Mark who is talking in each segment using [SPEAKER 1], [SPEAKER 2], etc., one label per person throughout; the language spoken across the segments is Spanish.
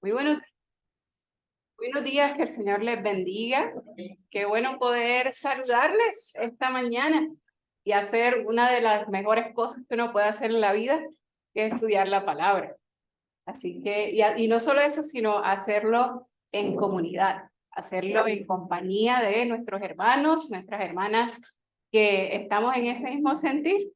[SPEAKER 1] Muy buenos días, que el Señor les bendiga. Qué bueno poder saludarles esta mañana y hacer una de las mejores cosas que uno puede hacer en la vida, que es estudiar la palabra. Así que, y no solo eso, sino hacerlo en comunidad, hacerlo en compañía de nuestros hermanos, nuestras hermanas que estamos en ese mismo sentir.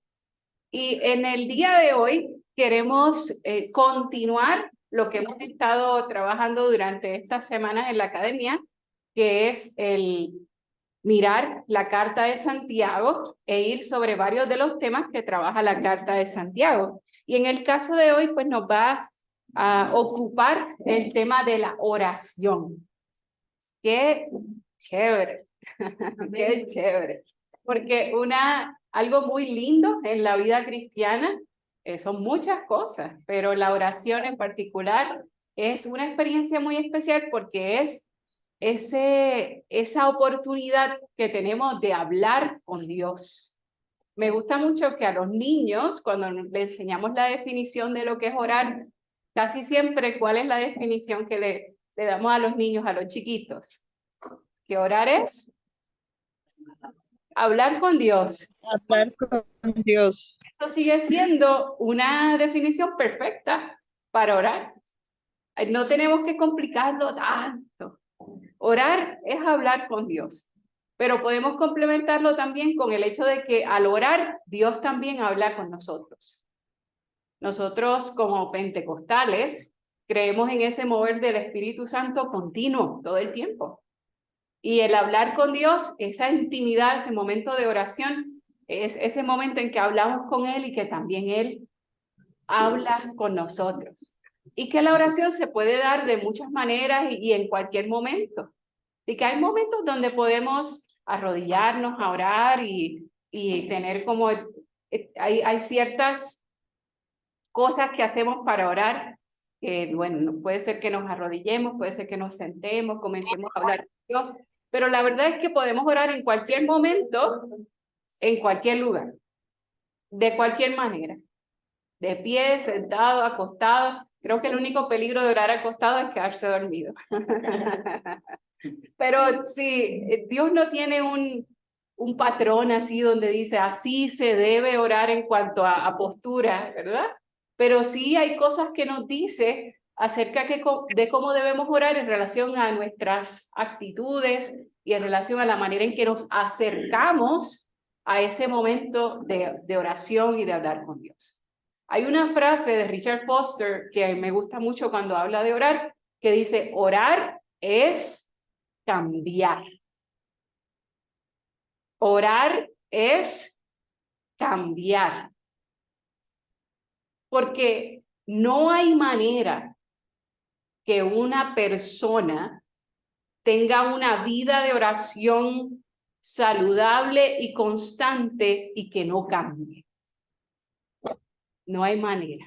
[SPEAKER 1] Y en el día de hoy queremos continuar lo que hemos estado trabajando durante estas semanas en la academia, que es el mirar la Carta de Santiago e ir sobre varios de los temas que trabaja la Carta de Santiago. Y en el caso de hoy, pues nos va a ocupar el tema de la oración. Qué chévere, qué chévere. Porque algo muy lindo en la vida cristiana son muchas cosas, pero la oración en particular es una experiencia muy especial porque es esa oportunidad que tenemos de hablar con Dios. Me gusta mucho que a los niños, cuando le enseñamos la definición de lo que es orar, casi siempre, ¿cuál es la definición que le damos a los niños, a los chiquitos? Que orar es hablar con Dios.
[SPEAKER 2] Hablar con Dios.
[SPEAKER 1] Eso sigue siendo una definición perfecta para orar. No tenemos que complicarlo tanto. Orar es hablar con Dios, pero podemos complementarlo también con el hecho de que al orar, Dios también habla con nosotros. Nosotros como pentecostales creemos en ese mover del Espíritu Santo continuo, todo el tiempo. Y el hablar con Dios, esa intimidad, ese momento de oración, es ese momento en que hablamos con Él y que también Él habla con nosotros. Y que la oración se puede dar de muchas maneras y en cualquier momento. Y que hay momentos donde podemos arrodillarnos a orar y tener como, hay ciertas cosas que hacemos para orar, que bueno, puede ser que nos arrodillemos, puede ser que nos sentemos, comencemos a hablar con Dios, pero la verdad es que podemos orar en cualquier momento, en cualquier lugar, de cualquier manera, de pie, sentado, acostado. Creo que el único peligro de orar acostado es quedarse dormido. Pero sí, Dios no tiene un patrón así donde dice así se debe orar en cuanto a postura, ¿verdad? Pero sí hay cosas que nos dice acerca de cómo debemos orar en relación a nuestras actitudes y en relación a la manera en que nos acercamos a ese momento de oración y de hablar con Dios. Hay una frase de Richard Foster que me gusta mucho cuando habla de orar, que dice, orar es cambiar. Orar es cambiar. Porque no hay manera que una persona tenga una vida de oración saludable y constante y que no cambie. No hay manera.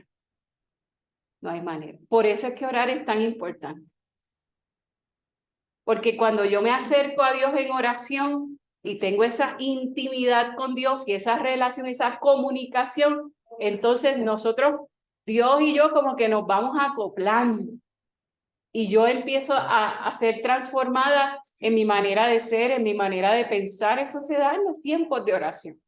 [SPEAKER 1] No hay manera. Por eso es que orar es tan importante. Porque cuando yo me acerco a Dios en oración y tengo esa intimidad con Dios y esa relación, esa comunicación, entonces nosotros, Dios y yo, como que nos vamos acoplando. Y yo empiezo a ser transformada en mi manera de ser, en mi manera de pensar. Eso se da en los tiempos de oración.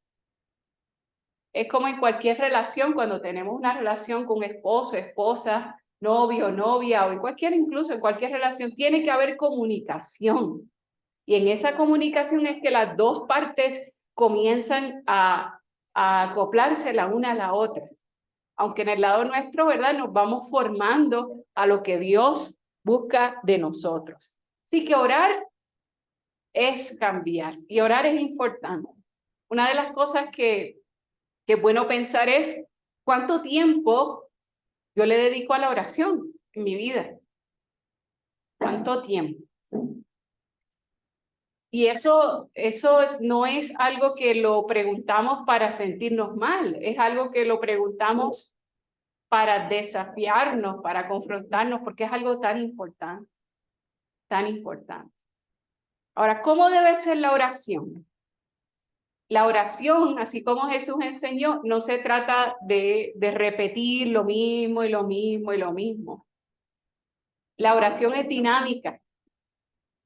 [SPEAKER 1] Es como en cualquier relación, cuando tenemos una relación con esposo, esposa, novio, novia, o incluso en cualquier relación, tiene que haber comunicación. Y en esa comunicación es que las dos partes comienzan a acoplarse la una a la otra. Aunque en el lado nuestro, ¿verdad? Nos vamos formando a lo que Dios busca de nosotros. Así que orar es cambiar y orar es importante. Una de las cosas que es bueno pensar es cuánto tiempo yo le dedico a la oración en mi vida. ¿Cuánto tiempo? Y eso no es algo que lo preguntamos para sentirnos mal, es algo que lo preguntamos para desafiarnos, para confrontarnos, porque es algo tan importante, tan importante. Ahora, ¿cómo debe ser la oración? La oración, así como Jesús enseñó, no se trata de repetir lo mismo y lo mismo y lo mismo. La oración es dinámica.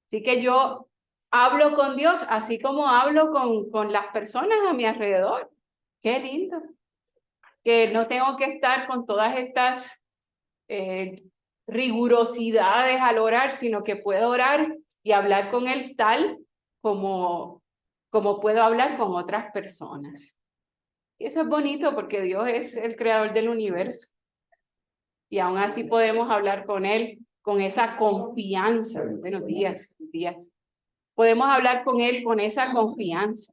[SPEAKER 1] Así que yo hablo con Dios así como hablo con las personas a mi alrededor. Qué lindo. Que no tengo que estar con todas estas rigurosidades al orar, sino que puedo orar y hablar con Él tal como puedo hablar con otras personas. Y eso es bonito porque Dios es el creador del universo. Y aún así podemos hablar con Él con esa confianza. Buenos días, buenos días. Podemos hablar con Él con esa confianza.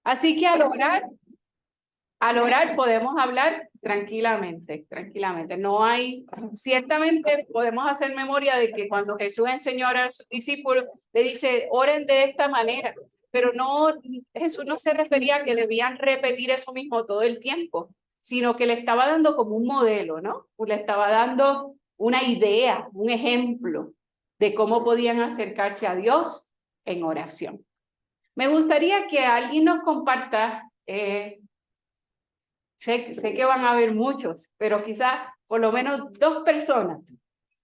[SPEAKER 1] Así que al orar podemos hablar tranquilamente, tranquilamente. No hay, ciertamente podemos hacer memoria de que cuando Jesús enseñó a orar a sus discípulos, le dice, oren de esta manera. Pero no, Jesús no se refería a que debían repetir eso mismo todo el tiempo, sino que le estaba dando como un modelo, ¿no? Le estaba dando una idea, un ejemplo de cómo podían acercarse a Dios en oración. Me gustaría que alguien nos comparta, sé que van a haber muchos, pero quizás por lo menos 2 personas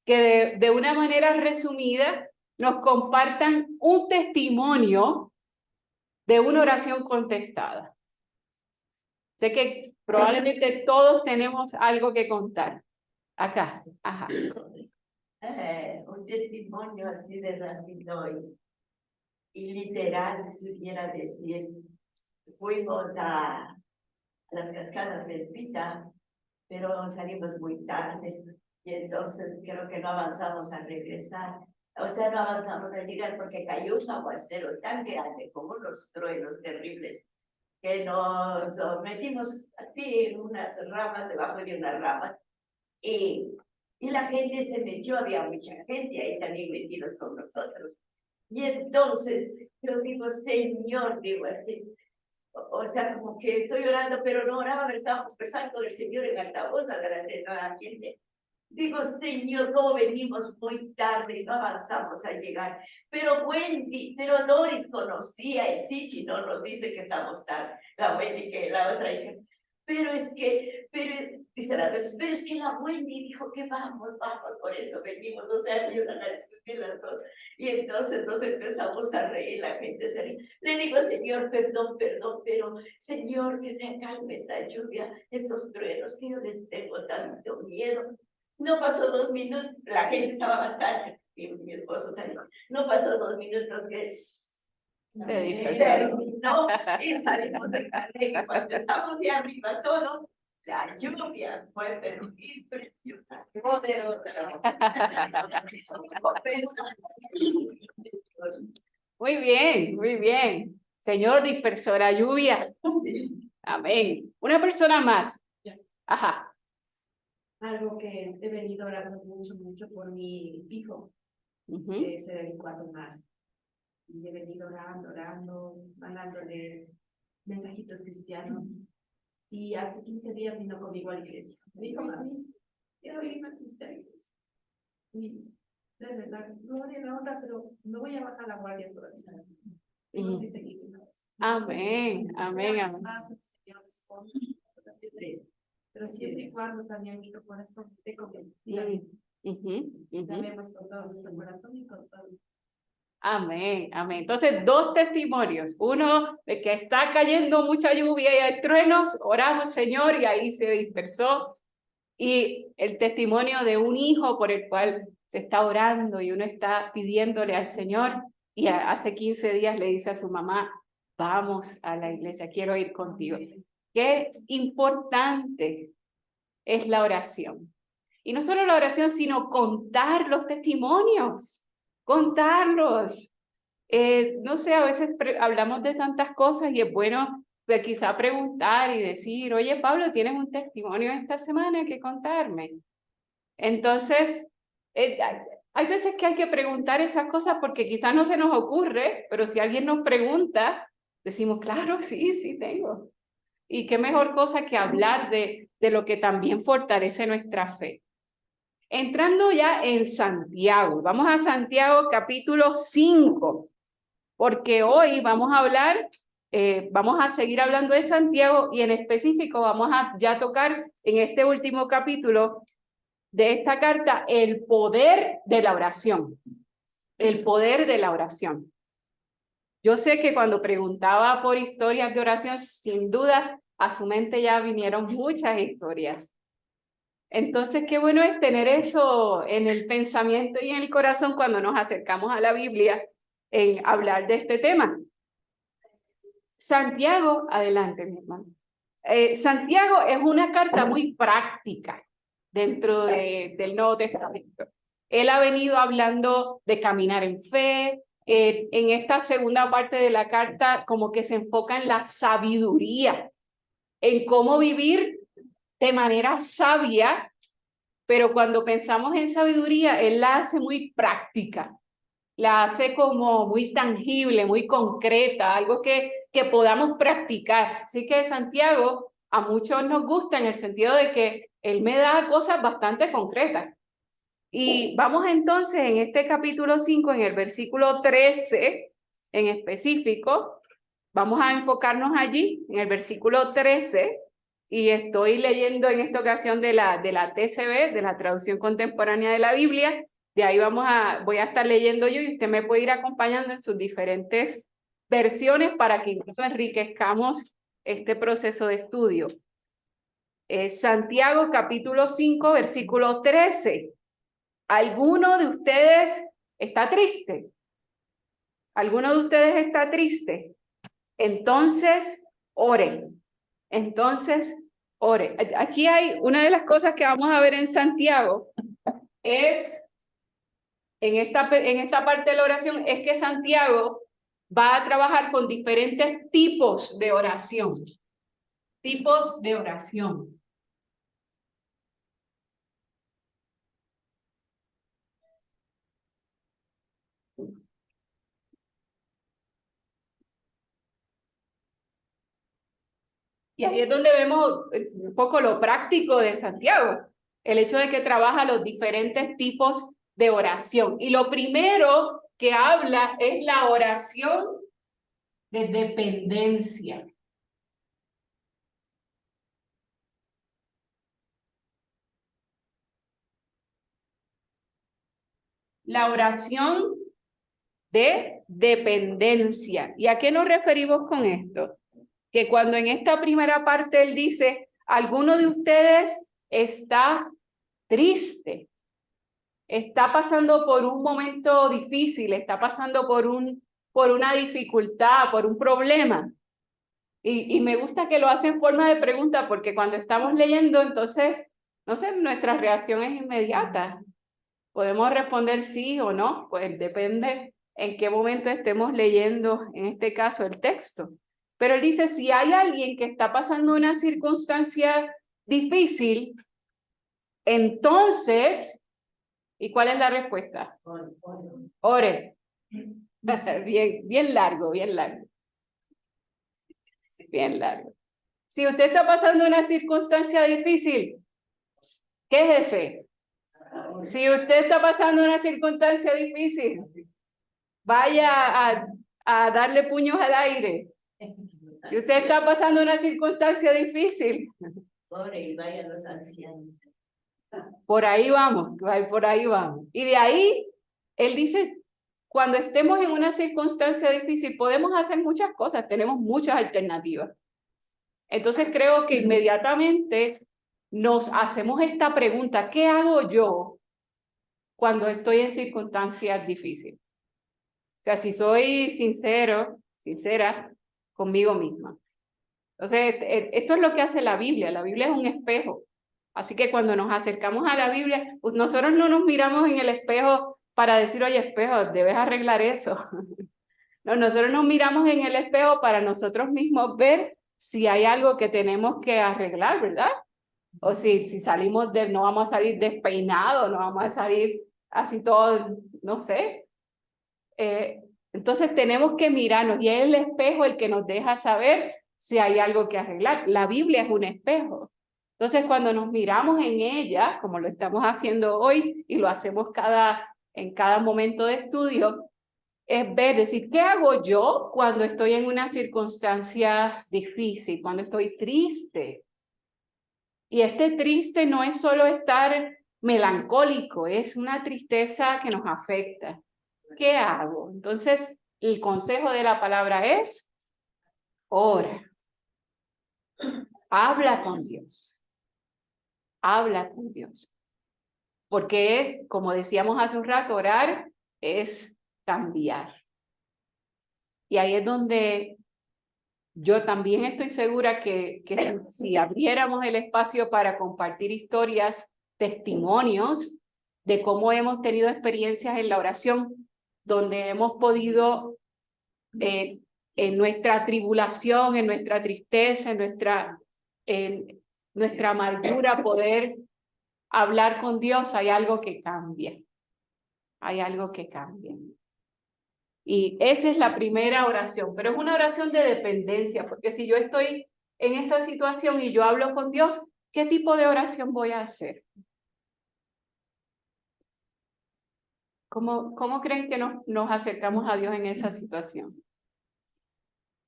[SPEAKER 1] que de una manera resumida nos compartan un testimonio de una oración contestada. Sé que probablemente todos tenemos algo que contar. Acá, ajá.
[SPEAKER 3] Un testimonio así de rápido y literal, pudiera decir. Fuimos a las cascadas del Pita, pero salimos muy tarde y entonces creo que no avanzamos a regresar. O sea, no avanzamos a llegar porque cayó un aguacero tan grande como unos truenos terribles que nos metimos así en unas ramas, debajo de unas ramas, y la gente se metió, había mucha gente ahí también metidos con nosotros. Y entonces yo digo, Señor, digo así, o sea, como que estoy orando, pero no oraba, pero estábamos pensando del Señor en altavoz delante de toda la gente. Digo, Señor, cómo venimos muy tarde y no avanzamos a llegar. Pero Wendy, pero Doris conocía el Sichi, no nos dice que estamos tarde. La Wendy, que la otra hija, pero es que, dice la Doris, pero es que la Wendy dijo que vamos, por eso venimos, o sea, empiezan a discutir las dos. Y entonces nos empezamos a reír, la gente se ríe. Le digo, Señor, perdón, pero Señor, que se calme esta lluvia, estos truenos, que yo les tengo tanto miedo. No pasó 2 minutos, la gente estaba bastante, y mi esposo también. No pasó 2 minutos que terminó y salimos de carrera. Cuando estamos ya arriba todos, la lluvia fue pero impresionante, poderosa.
[SPEAKER 1] Muy bien, muy bien. Señor, dispersó la lluvia. Amén. Una persona más. Ajá.
[SPEAKER 4] Algo que he venido orando mucho por mi hijo, que se dedicó a tomar. Y he venido orando, mandándole mensajitos cristianos. Y hace 15 días vino conmigo a la iglesia. Me dijo, mami, quiero irme a esta iglesia. Y de verdad, gloria a la honra, pero no voy a bajar la guardia todavía. Tengo que seguir una vez.
[SPEAKER 1] Amén, amén, amén.
[SPEAKER 4] Pero siempre y cuando también nuestro corazón esté con él. Sabemos con todo nuestro corazón y con todo.
[SPEAKER 1] Amén, amén. Entonces, 2 testimonios. Uno de que está cayendo mucha lluvia y hay truenos, oramos, Señor, y ahí se dispersó. Y el testimonio de un hijo por el cual se está orando y uno está pidiéndole al Señor. Y hace 15 días le dice a su mamá, vamos a la iglesia, quiero ir contigo. Qué importante es la oración. Y no solo la oración, sino contar los testimonios, contarlos. No sé, a veces hablamos de tantas cosas y es bueno quizá preguntar y decir, oye, Pablo, ¿tienes un testimonio esta semana que contarme? Entonces, hay veces que hay que preguntar esas cosas porque quizás no se nos ocurre, pero si alguien nos pregunta, decimos, claro, sí tengo. Y qué mejor cosa que hablar de lo que también fortalece nuestra fe. Entrando ya en Santiago, vamos a Santiago capítulo 5, porque hoy vamos a hablar, vamos a seguir hablando de Santiago y en específico vamos a ya tocar en este último capítulo de esta carta, el poder de la oración. El poder de la oración. Yo sé que cuando preguntaba por historias de oración, sin duda, a su mente ya vinieron muchas historias. Entonces, qué bueno es tener eso en el pensamiento y en el corazón cuando nos acercamos a la Biblia en hablar de este tema. Santiago, adelante, mi hermano. Santiago es una carta muy práctica dentro del Nuevo Testamento. Él ha venido hablando de caminar en fe. En esta segunda parte de la carta, como que se enfoca en la sabiduría, en cómo vivir de manera sabia, pero cuando pensamos en sabiduría, él la hace muy práctica, la hace como muy tangible, muy concreta, algo que podamos practicar. Así que Santiago a muchos nos gusta en el sentido de que él me da cosas bastante concretas. Y vamos entonces en este capítulo 5, en el versículo 13 en específico, vamos a enfocarnos allí, en el versículo 13, y estoy leyendo en esta ocasión de la TCB, de la Traducción Contemporánea de la Biblia. De ahí voy a estar leyendo yo y usted me puede ir acompañando en sus diferentes versiones para que incluso enriquezcamos este proceso de estudio. Santiago capítulo 5, versículo 13. ¿Alguno de ustedes está triste? ¿Alguno de ustedes está triste? Entonces, oren. Entonces, oren. Aquí hay una de las cosas que vamos a ver en Santiago, es en esta parte de la oración, es que Santiago va a trabajar con diferentes tipos de oración. Tipos de oración. Y ahí es donde vemos un poco lo práctico de Santiago, el hecho de que trabaja los diferentes tipos de oración. Y lo primero que habla es la oración de dependencia. La oración de dependencia. ¿Y a qué nos referimos con esto? Que cuando en esta primera parte él dice, alguno de ustedes está triste, está pasando por un momento difícil, está pasando por una dificultad, por un problema. Y me gusta que lo hace en forma de pregunta, porque cuando estamos leyendo, entonces, no sé, nuestra reacción es inmediata. Podemos responder sí o no, pues depende en qué momento estemos leyendo, en este caso, el texto. Pero él dice, si hay alguien que está pasando una circunstancia difícil, entonces, ¿y cuál es la respuesta? Ore. Bien largo, bien largo. Bien largo. Si usted está pasando una circunstancia difícil, quéjese. Si usted está pasando una circunstancia difícil, vaya a darle puños al aire. Si usted está pasando una circunstancia difícil,
[SPEAKER 3] Ore y vaya a los ancianos.
[SPEAKER 1] por ahí vamos, por ahí vamos. Y de ahí, él dice, cuando estemos en una circunstancia difícil, podemos hacer muchas cosas, tenemos muchas alternativas. Entonces creo que inmediatamente nos hacemos esta pregunta, ¿qué hago yo cuando estoy en circunstancias difíciles? O sea, si soy sincera conmigo misma. Entonces, esto es lo que hace la Biblia es un espejo. Así que cuando nos acercamos a la Biblia, pues nosotros no nos miramos en el espejo para decir, oye, espejo, debes arreglar eso. No, nosotros nos miramos en el espejo para nosotros mismos ver si hay algo que tenemos que arreglar, ¿verdad? O si salimos no vamos a salir despeinados, no vamos a salir así todo, no sé. Entonces tenemos que mirarnos y es el espejo el que nos deja saber si hay algo que arreglar. La Biblia es un espejo. Entonces cuando nos miramos en ella, como lo estamos haciendo hoy y lo hacemos en cada momento de estudio, es ver, decir, ¿qué hago yo cuando estoy en una circunstancia difícil, cuando estoy triste? Y este triste no es solo estar melancólico, es una tristeza que nos afecta. ¿Qué hago? Entonces, el consejo de la palabra es, ora. Habla con Dios. Habla con Dios. Porque, como decíamos hace un rato, orar es cambiar. Y ahí es donde yo también estoy segura que si abriéramos el espacio para compartir historias, testimonios de cómo hemos tenido experiencias en la oración, donde hemos podido en nuestra tribulación, en nuestra tristeza, en nuestra amargura, poder hablar con Dios, hay algo que cambia. Hay algo que cambia. Y esa es la primera oración, pero es una oración de dependencia, porque si yo estoy en esa situación y yo hablo con Dios, ¿qué tipo de oración voy a hacer? ¿Cómo creen que nos acercamos a Dios en esa situación?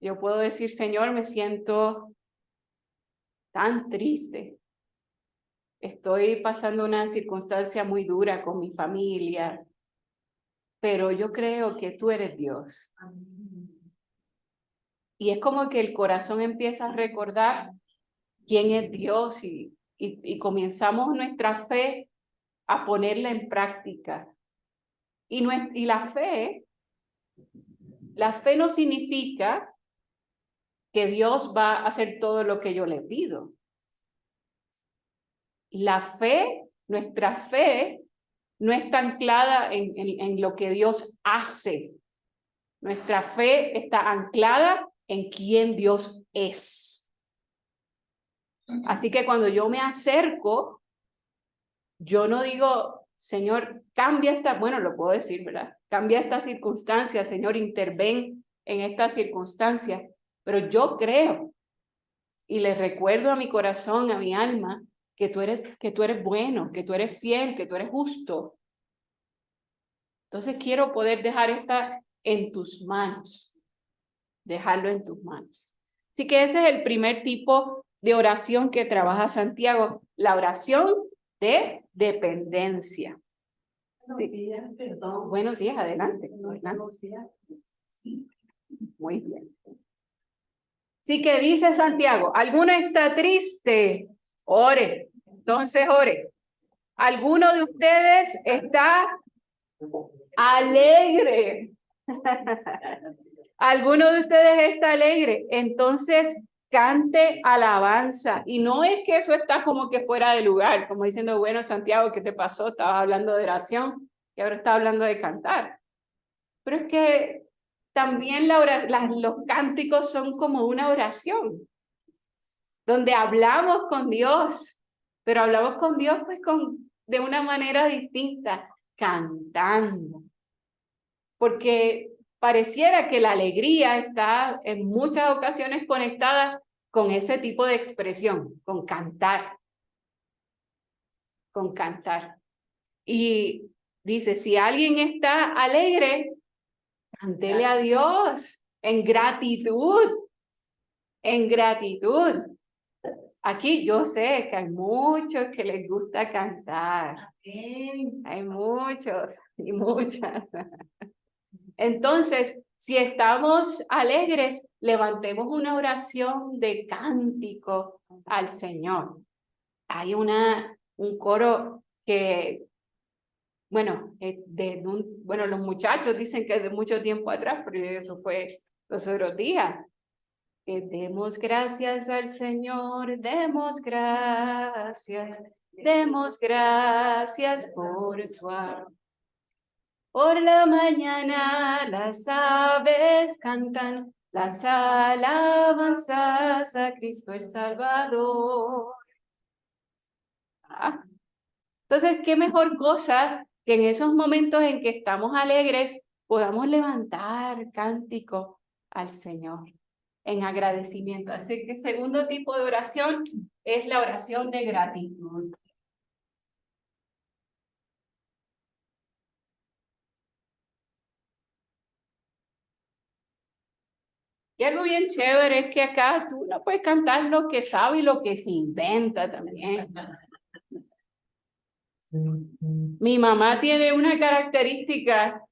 [SPEAKER 1] Yo puedo decir, Señor, me siento tan triste. Estoy pasando una circunstancia muy dura con mi familia, pero yo creo que tú eres Dios. Y es como que el corazón empieza a recordar quién es Dios y comenzamos nuestra fe a ponerla en práctica. Y la fe no significa que Dios va a hacer todo lo que yo le pido. Nuestra fe no está anclada en lo que Dios hace. Nuestra fe está anclada en quién Dios es. Así que cuando yo me acerco, yo no digo, Señor, cambia bueno, lo puedo decir, ¿verdad? Cambia esta circunstancia, Señor, interven en esta circunstancia. Pero yo creo y le recuerdo a mi corazón, a mi alma, que tú eres bueno, que tú eres fiel, que tú eres justo. Entonces quiero poder dejar esta en tus manos, dejarlo en tus manos. Así que ese es el primer tipo de oración que trabaja Santiago, la oración de dependencia.
[SPEAKER 3] Buenos días, perdón.
[SPEAKER 1] Buenos días, adelante.
[SPEAKER 3] Buenos días. Sí.
[SPEAKER 1] Muy bien. Así que dice Santiago, ¿alguno está triste? Ore. Entonces ore. ¿Alguno de ustedes está alegre? ¿Alguno de ustedes está alegre? Entonces cante alabanza. Y no es que eso está como que fuera de lugar, como diciendo, bueno, Santiago, ¿qué te pasó? Estabas hablando de oración y ahora estás hablando de cantar. Pero es que también los cánticos son como una oración, donde hablamos con Dios, pero hablamos con Dios pues de una manera distinta, cantando. Porque pareciera que la alegría está en muchas ocasiones conectada con ese tipo de expresión, con cantar. Con cantar. Y dice, si alguien está alegre, cántele a Dios en gratitud. En gratitud. Aquí yo sé que hay muchos que les gusta cantar. Hay muchos y muchas. Entonces, si estamos alegres, levantemos una oración de cántico al Señor. Hay un coro que, bueno, los muchachos dicen que es de mucho tiempo atrás, pero eso fue los otros días. Demos gracias al Señor, demos gracias por su amor. Por la mañana las aves cantan las alabanzas a Cristo el Salvador. Entonces, qué mejor cosa que en esos momentos en que estamos alegres podamos levantar cántico al Señor en agradecimiento. Así que el segundo tipo de oración es la oración de gratitud. Y algo bien chévere es que acá tú no puedes cantar lo que sabe y lo que se inventa también. Mi mamá tiene una característica,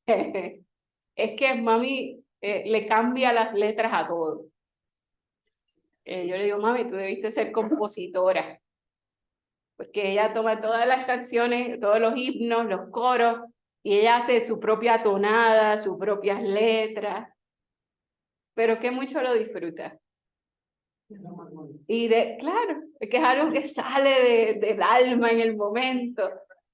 [SPEAKER 1] es que mami le cambia las letras a todo. Yo le digo, mami, tú debiste ser compositora, porque ella toma todas las canciones, todos los himnos, los coros, y ella hace su propia tonada, sus propias letras, pero que mucho lo disfruta. Y claro, es que es algo que sale del alma en el momento.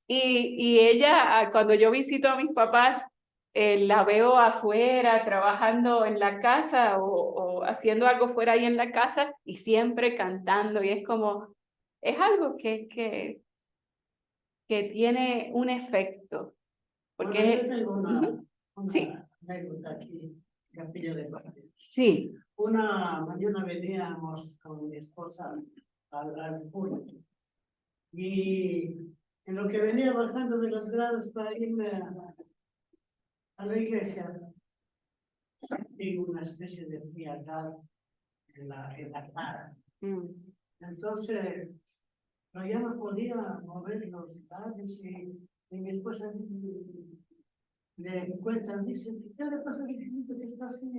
[SPEAKER 1] Y ella, cuando yo visito a mis papás, la veo afuera, trabajando en la casa o haciendo algo fuera ahí en la casa y siempre cantando. Y es como, es algo que tiene un efecto. Porque
[SPEAKER 5] Bueno, yo tengo una
[SPEAKER 1] sí.
[SPEAKER 5] anécdota aquí, Capilla de Padre.
[SPEAKER 1] Sí.
[SPEAKER 5] Una mañana veníamos con mi esposa al pueblo y en lo que venía bajando de las gradas para irme a la iglesia, sentí una especie de frialdad en la cara. Entonces, pero ya no podía mover los labios y mi esposa le cuenta, dice, ¿qué le pasa al hijito que está así?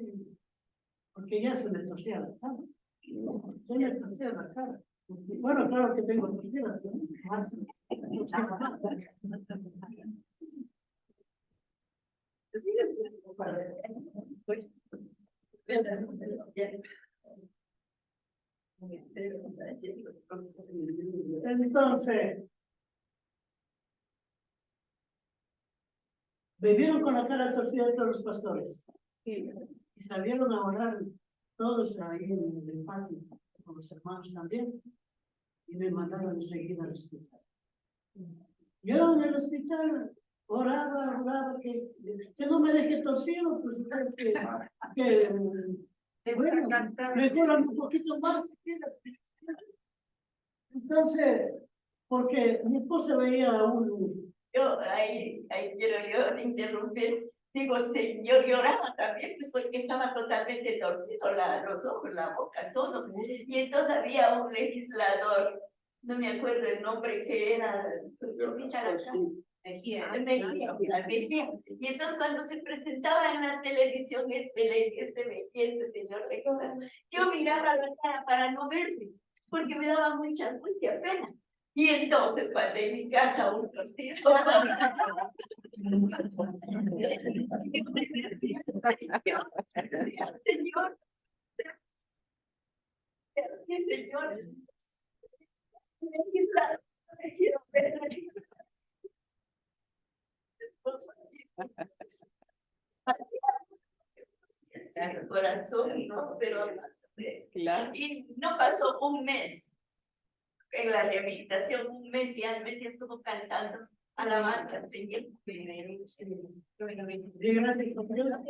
[SPEAKER 5] Porque ya se le tosía la cara. Se le tosía la cara. Bueno, claro que tengo tosida, pero más. Entonces, vivieron con la cara torcida de todos los pastores. Y salieron a orar todos ahí en el patio, con los hermanos también, y me mandaron enseguida al hospital. Yo en el hospital oraba que no me deje torcido, pues bueno, mejoran un poquito más. Entonces, porque mi esposa veía a un...
[SPEAKER 3] Yo ahí quiero yo interrumpir. Digo, Señor, lloraba también, pues porque estaba totalmente torcido los ojos, la boca, todo. Y entonces había un legislador, no me acuerdo el nombre, que era Mejía. Y entonces cuando se presentaba en la televisión este señor legislador, yo miraba la cara para no verle, porque me daba mucha angustia, pena. Y entonces cuando en mi casa un torcido, Señor, sí, Señor, me quiero ver. El corazón, no, pero claro. Y no pasó un mes en la rehabilitación, un mes y al mes ya estuvo cantando alabando al Señor.
[SPEAKER 5] Gracias, porque me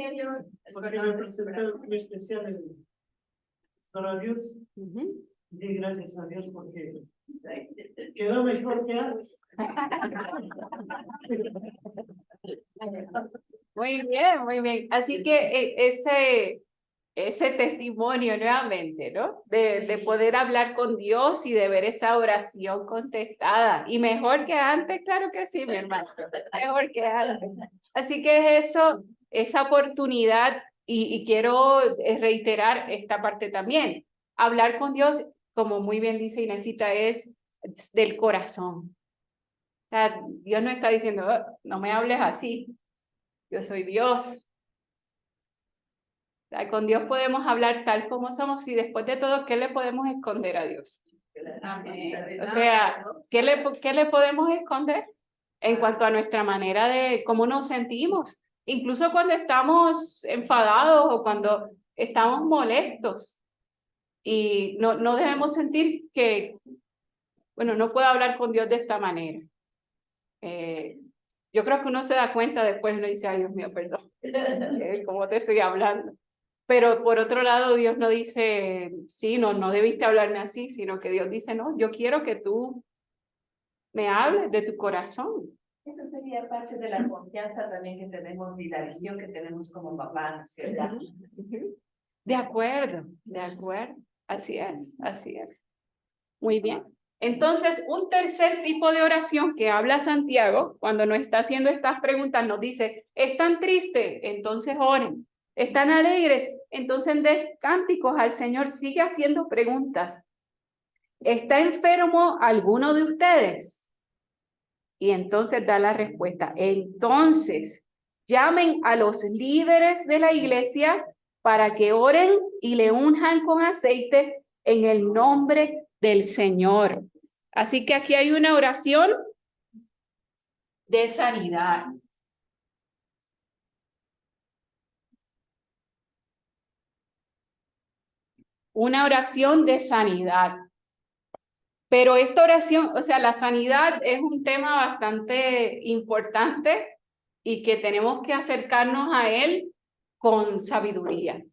[SPEAKER 5] presentó muy especial para Dios. Y gracias a Dios porque quedó mejor que antes.
[SPEAKER 1] Muy bien, muy bien. Así que ese testimonio nuevamente, ¿no? De poder hablar con Dios y de ver esa oración contestada. Y mejor que antes, claro que sí, mi hermano. Mejor que antes. Así que eso, esa oportunidad, y quiero reiterar esta parte también. Hablar con Dios, como muy bien dice Inesita, es del corazón. O sea, Dios no está diciendo, "Oh, no me hables así. Yo soy Dios." O sea, con Dios podemos hablar tal como somos y después de todo, ¿qué le podemos esconder a Dios? O sea, ¿qué le podemos esconder en cuanto a nuestra manera de cómo nos sentimos? Incluso cuando estamos enfadados o cuando estamos molestos. Y no debemos sentir que, bueno, no puedo hablar con Dios de esta manera. Yo creo que uno se da cuenta después, uno dice, ay, Dios mío, perdón, ¿cómo te estoy hablando? Pero por otro lado, Dios no dice, sí, no debiste hablarme así, sino que Dios dice, no, yo quiero que tú me hables de tu corazón.
[SPEAKER 6] Eso sería parte de la confianza también que tenemos y la visión que tenemos como papás, ¿verdad?
[SPEAKER 1] De acuerdo, así es, Muy bien. Entonces, un tercer tipo de oración que habla Santiago, cuando nos está haciendo estas preguntas, nos dice, ¿están tristes? Entonces oren. ¿Están alegres? Entonces den cánticos al Señor. Sigue haciendo preguntas. ¿Está enfermo alguno de ustedes? Y entonces da la respuesta. Entonces, llamen a los líderes de la iglesia para que oren y le unjan con aceite en el nombre del Señor. Así que aquí hay una oración de sanidad. Una oración de sanidad. Pero esta oración, o sea, la sanidad es un tema bastante importante y que tenemos que acercarnos a él con sabiduría,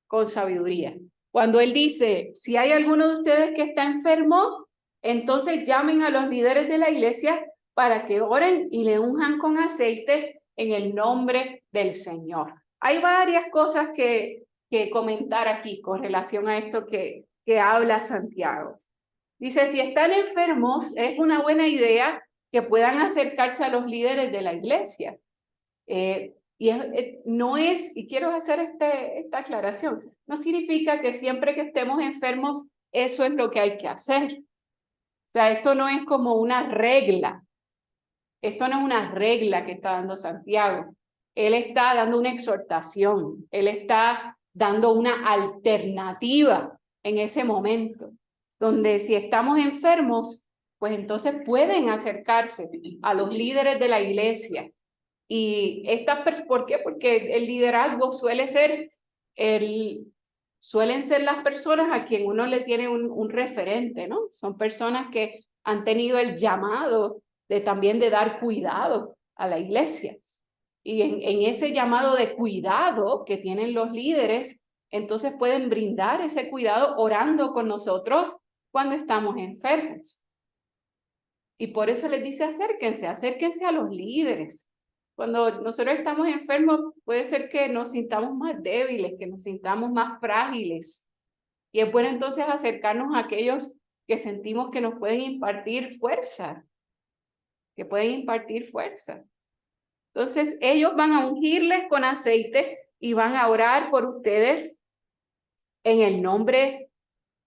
[SPEAKER 1] con sabiduría. Cuando él dice, si hay alguno de ustedes que está enfermo, entonces llamen a los líderes de la iglesia para que oren y le unjan con aceite en el nombre del Señor. Hay varias cosas que comentar aquí con relación a esto que habla Santiago. Dice, si están enfermos, es una buena idea que puedan acercarse a los líderes de la iglesia. No es, y quiero hacer esta aclaración, no significa que siempre que estemos enfermos, eso es lo que hay que hacer. O sea, esto no es como una regla. Esto no es una regla que está dando Santiago. Él está dando una exhortación. Él está dando una alternativa en ese momento, donde si estamos enfermos, pues entonces pueden acercarse a los líderes de la iglesia. Y ¿por qué? Porque el liderazgo suelen ser las personas a quien uno le tiene un referente, ¿no? Son personas que han tenido el llamado también de dar cuidado a la iglesia. Y en ese llamado de cuidado que tienen los líderes, entonces pueden brindar ese cuidado orando con nosotros cuando estamos enfermos. Y por eso les dice acérquense a los líderes. Cuando nosotros estamos enfermos, puede ser que nos sintamos más débiles, que nos sintamos más frágiles. Y es bueno entonces acercarnos a aquellos que sentimos que nos pueden impartir fuerza, Entonces ellos van a ungirles con aceite y van a orar por ustedes en el nombre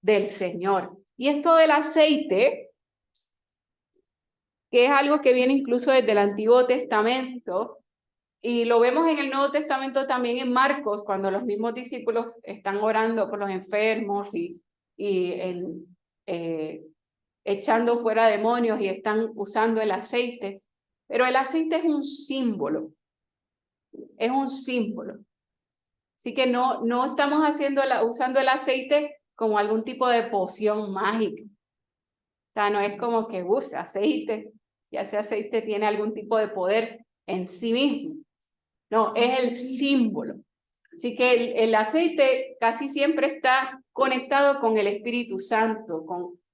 [SPEAKER 1] del Señor. Y esto del aceite, que es algo que viene incluso desde el Antiguo Testamento, y lo vemos en el Nuevo Testamento también en Marcos, cuando los mismos discípulos están orando por los enfermos y echando fuera demonios y están usando el aceite. Pero el aceite es un símbolo. Es un símbolo. Así que no estamos usando el aceite como algún tipo de poción mágica. O sea, no es como que, aceite, y ese aceite tiene algún tipo de poder en sí mismo. No, es el símbolo. Así que el aceite casi siempre está conectado con el Espíritu Santo,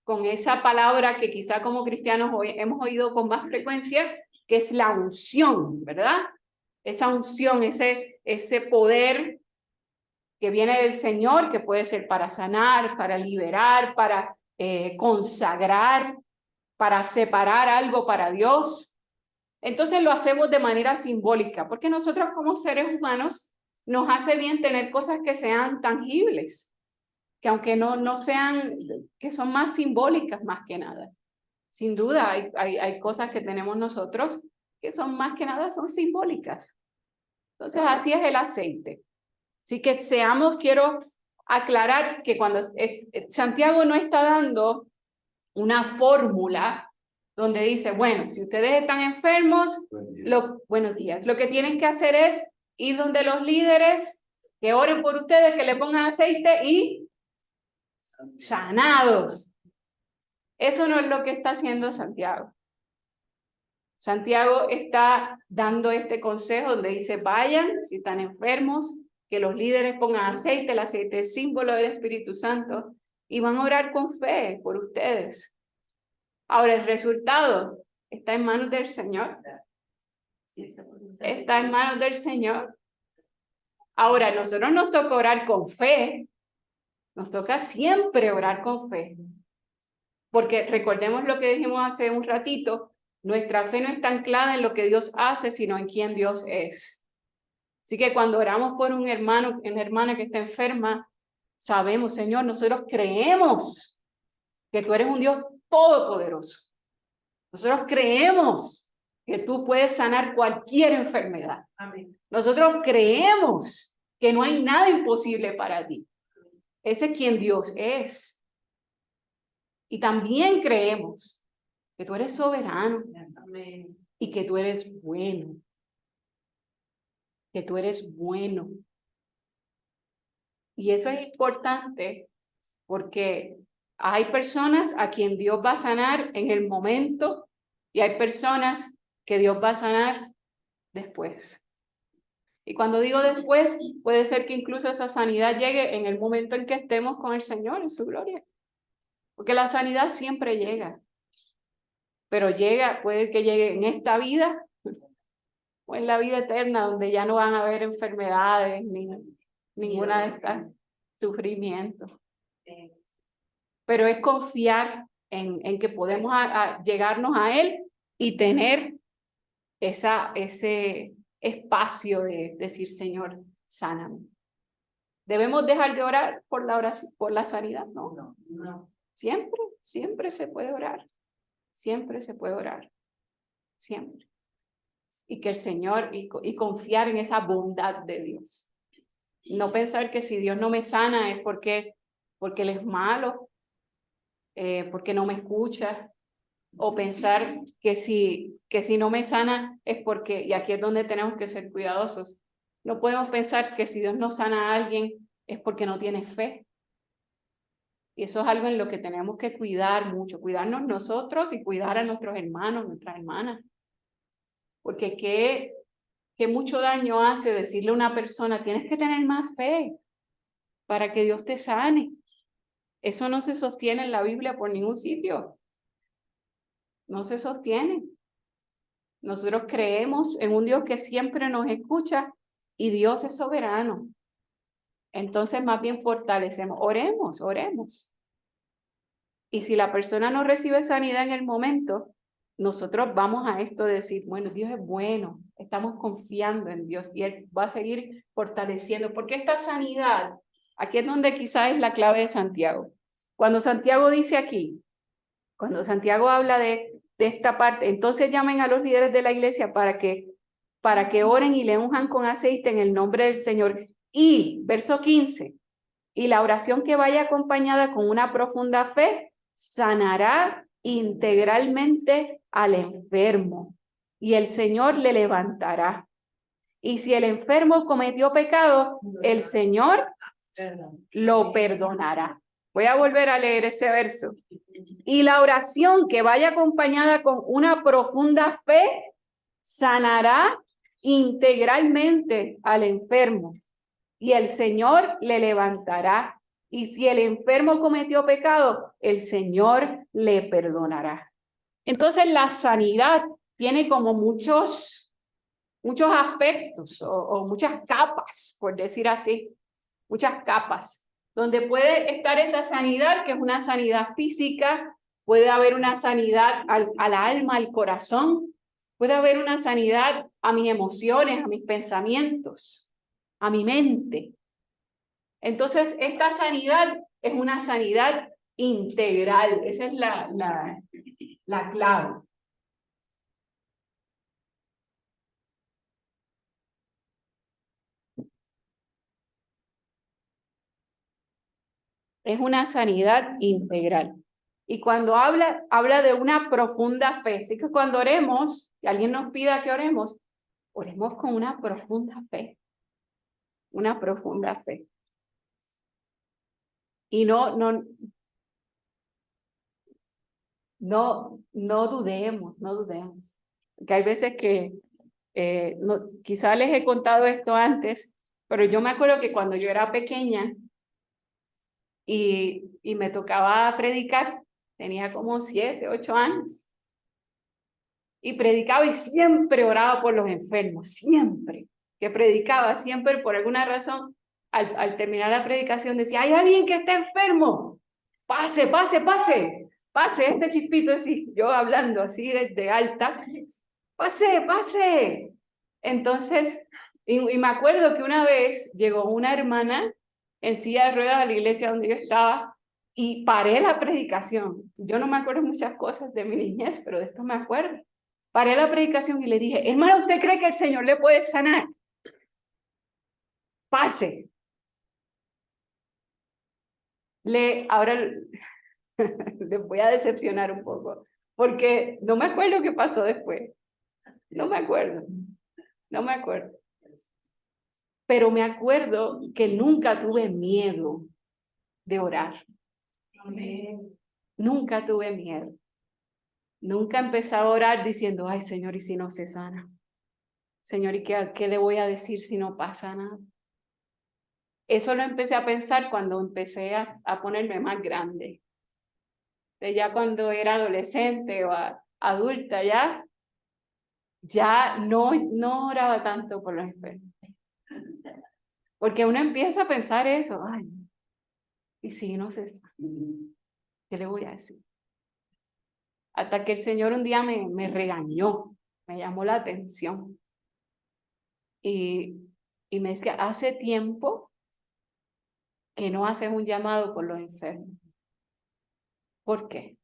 [SPEAKER 1] con esa palabra que quizá como cristianos hoy hemos oído con más frecuencia, que es la unción, ¿verdad? Esa unción, ese poder que viene del Señor, que puede ser para sanar, para liberar, para consagrar, para separar algo para Dios. Entonces lo hacemos de manera simbólica, porque nosotros como seres humanos nos hace bien tener cosas que sean tangibles, que aunque no sean, que son más simbólicas más que nada. Sin duda hay cosas que tenemos nosotros que son más que nada, son simbólicas. Entonces así es el aceite. Así que quiero aclarar que cuando Santiago no está dando una fórmula donde dice, bueno, si ustedes están enfermos, buenos días, lo que tienen que hacer es ir donde los líderes, que oren por ustedes, que le pongan aceite y sanados. Eso no es lo que está haciendo Santiago. Santiago está dando este consejo donde dice, vayan, si están enfermos, que los líderes pongan aceite, el aceite es símbolo del Espíritu Santo, y van a orar con fe por ustedes. Ahora, el resultado está en manos del Señor. Está en manos del Señor. Ahora, a nosotros nos toca orar con fe. Nos toca siempre orar con fe. Porque recordemos lo que dijimos hace un ratito, nuestra fe no está anclada en lo que Dios hace, sino en quién Dios es. Así que cuando oramos por un hermano, una hermana que está enferma, sabemos, Señor, nosotros creemos que tú eres un Dios todopoderoso. Nosotros creemos que tú puedes sanar cualquier enfermedad.
[SPEAKER 6] Amén.
[SPEAKER 1] Nosotros creemos que no hay nada imposible para ti. Ese es quien Dios es. Y también creemos que tú eres soberano
[SPEAKER 6] Amén.
[SPEAKER 1] y que tú eres bueno. Que tú eres bueno. Y eso es importante porque hay personas a quien Dios va a sanar en el momento y hay personas que Dios va a sanar después. Y cuando digo después, puede ser que incluso esa sanidad llegue en el momento en que estemos con el Señor en su gloria. Porque la sanidad siempre llega. Pero llega, puede que llegue en esta vida o en la vida eterna, donde ya no van a haber enfermedades ni ninguna de estas sufrimientos. Pero es confiar en que podemos llegarnos a Él y tener ese espacio de decir, Señor, sáname. ¿Debemos dejar de orar por la sanidad? No. Siempre se puede orar. Siempre se puede orar. Siempre. Y que el Señor, y confiar en esa bondad de Dios. No pensar que si Dios no me sana es porque Él es malo, porque no me escucha, o pensar que si no me sana es porque, y aquí es donde tenemos que ser cuidadosos, no podemos pensar que si Dios no sana a alguien es porque no tiene fe. Y eso es algo en lo que tenemos que cuidar mucho, cuidarnos nosotros y cuidar a nuestros hermanos, nuestras hermanas. Porque qué mucho daño hace decirle a una persona, tienes que tener más fe para que Dios te sane. Eso no se sostiene en la Biblia por ningún sitio. No se sostiene. Nosotros creemos en un Dios que siempre nos escucha y Dios es soberano. Entonces, más bien fortalecemos. Oremos. Y si la persona no recibe sanidad en el momento, nosotros vamos a esto de decir, bueno, Dios es bueno, estamos confiando en Dios y Él va a seguir fortaleciendo. Porque esta sanidad, aquí es donde quizás es la clave de Santiago. Cuando Santiago dice aquí, cuando Santiago habla de esta parte, entonces llamen a los líderes de la iglesia para que oren y le unjan con aceite en el nombre del Señor. Y, verso 15, y la oración que vaya acompañada con una profunda fe sanará integralmente al enfermo y el Señor le levantará. Y si el enfermo cometió pecado, el Señor lo perdonará. Voy a volver a leer ese verso. Y la oración que vaya acompañada con una profunda fe sanará integralmente al enfermo y el Señor le levantará. Y si el enfermo cometió pecado, el Señor le perdonará. Entonces la sanidad tiene como muchos aspectos o muchas capas, por decir así, muchas capas, donde puede estar esa sanidad, que es una sanidad física, puede haber una sanidad al alma, al corazón, puede haber una sanidad a mis emociones, a mis pensamientos, a mi mente. Entonces, esta sanidad es una sanidad integral, esa es la clave. Es una sanidad integral. Y cuando habla de una profunda fe. Así que cuando oremos, y alguien nos pida que oremos con una profunda fe. Una profunda fe. Y no dudemos. Porque hay veces que, quizá les he contado esto antes, pero yo me acuerdo que cuando yo era pequeña y me tocaba predicar, tenía como 7, 8 años. Y predicaba y siempre oraba por los enfermos, siempre. Que predicaba, siempre por alguna razón, al terminar la predicación decía, hay alguien que está enfermo, pase. pase este chispito así, yo hablando así desde alta, pase, pase. Entonces, y me acuerdo que una vez llegó una hermana en silla de ruedas a la iglesia donde yo estaba y paré la predicación. Yo no me acuerdo muchas cosas de mi niñez, pero de esto me acuerdo. Paré la predicación y le dije, hermana, ¿usted cree que el Señor le puede sanar? Pase. Ahora les voy a decepcionar un poco, porque no me acuerdo qué pasó después. No me acuerdo. No me acuerdo. Pero me acuerdo que nunca tuve miedo de orar.
[SPEAKER 4] Amén.
[SPEAKER 1] Nunca tuve miedo. Nunca empezaba a orar diciendo, ay, Señor, ¿y si no se sana? Señor, ¿y qué le voy a decir si no pasa nada? Eso lo empecé a pensar cuando empecé a ponerme más grande. Ya cuando era adolescente o adulta, ya no oraba tanto por los enfermos. Porque uno empieza a pensar eso, ay, ¿y si no se sana? ¿Qué le voy a decir? Hasta que el Señor un día me regañó, me llamó la atención. Y me decía, hace tiempo que no haces un llamado por los enfermos. ¿Por qué?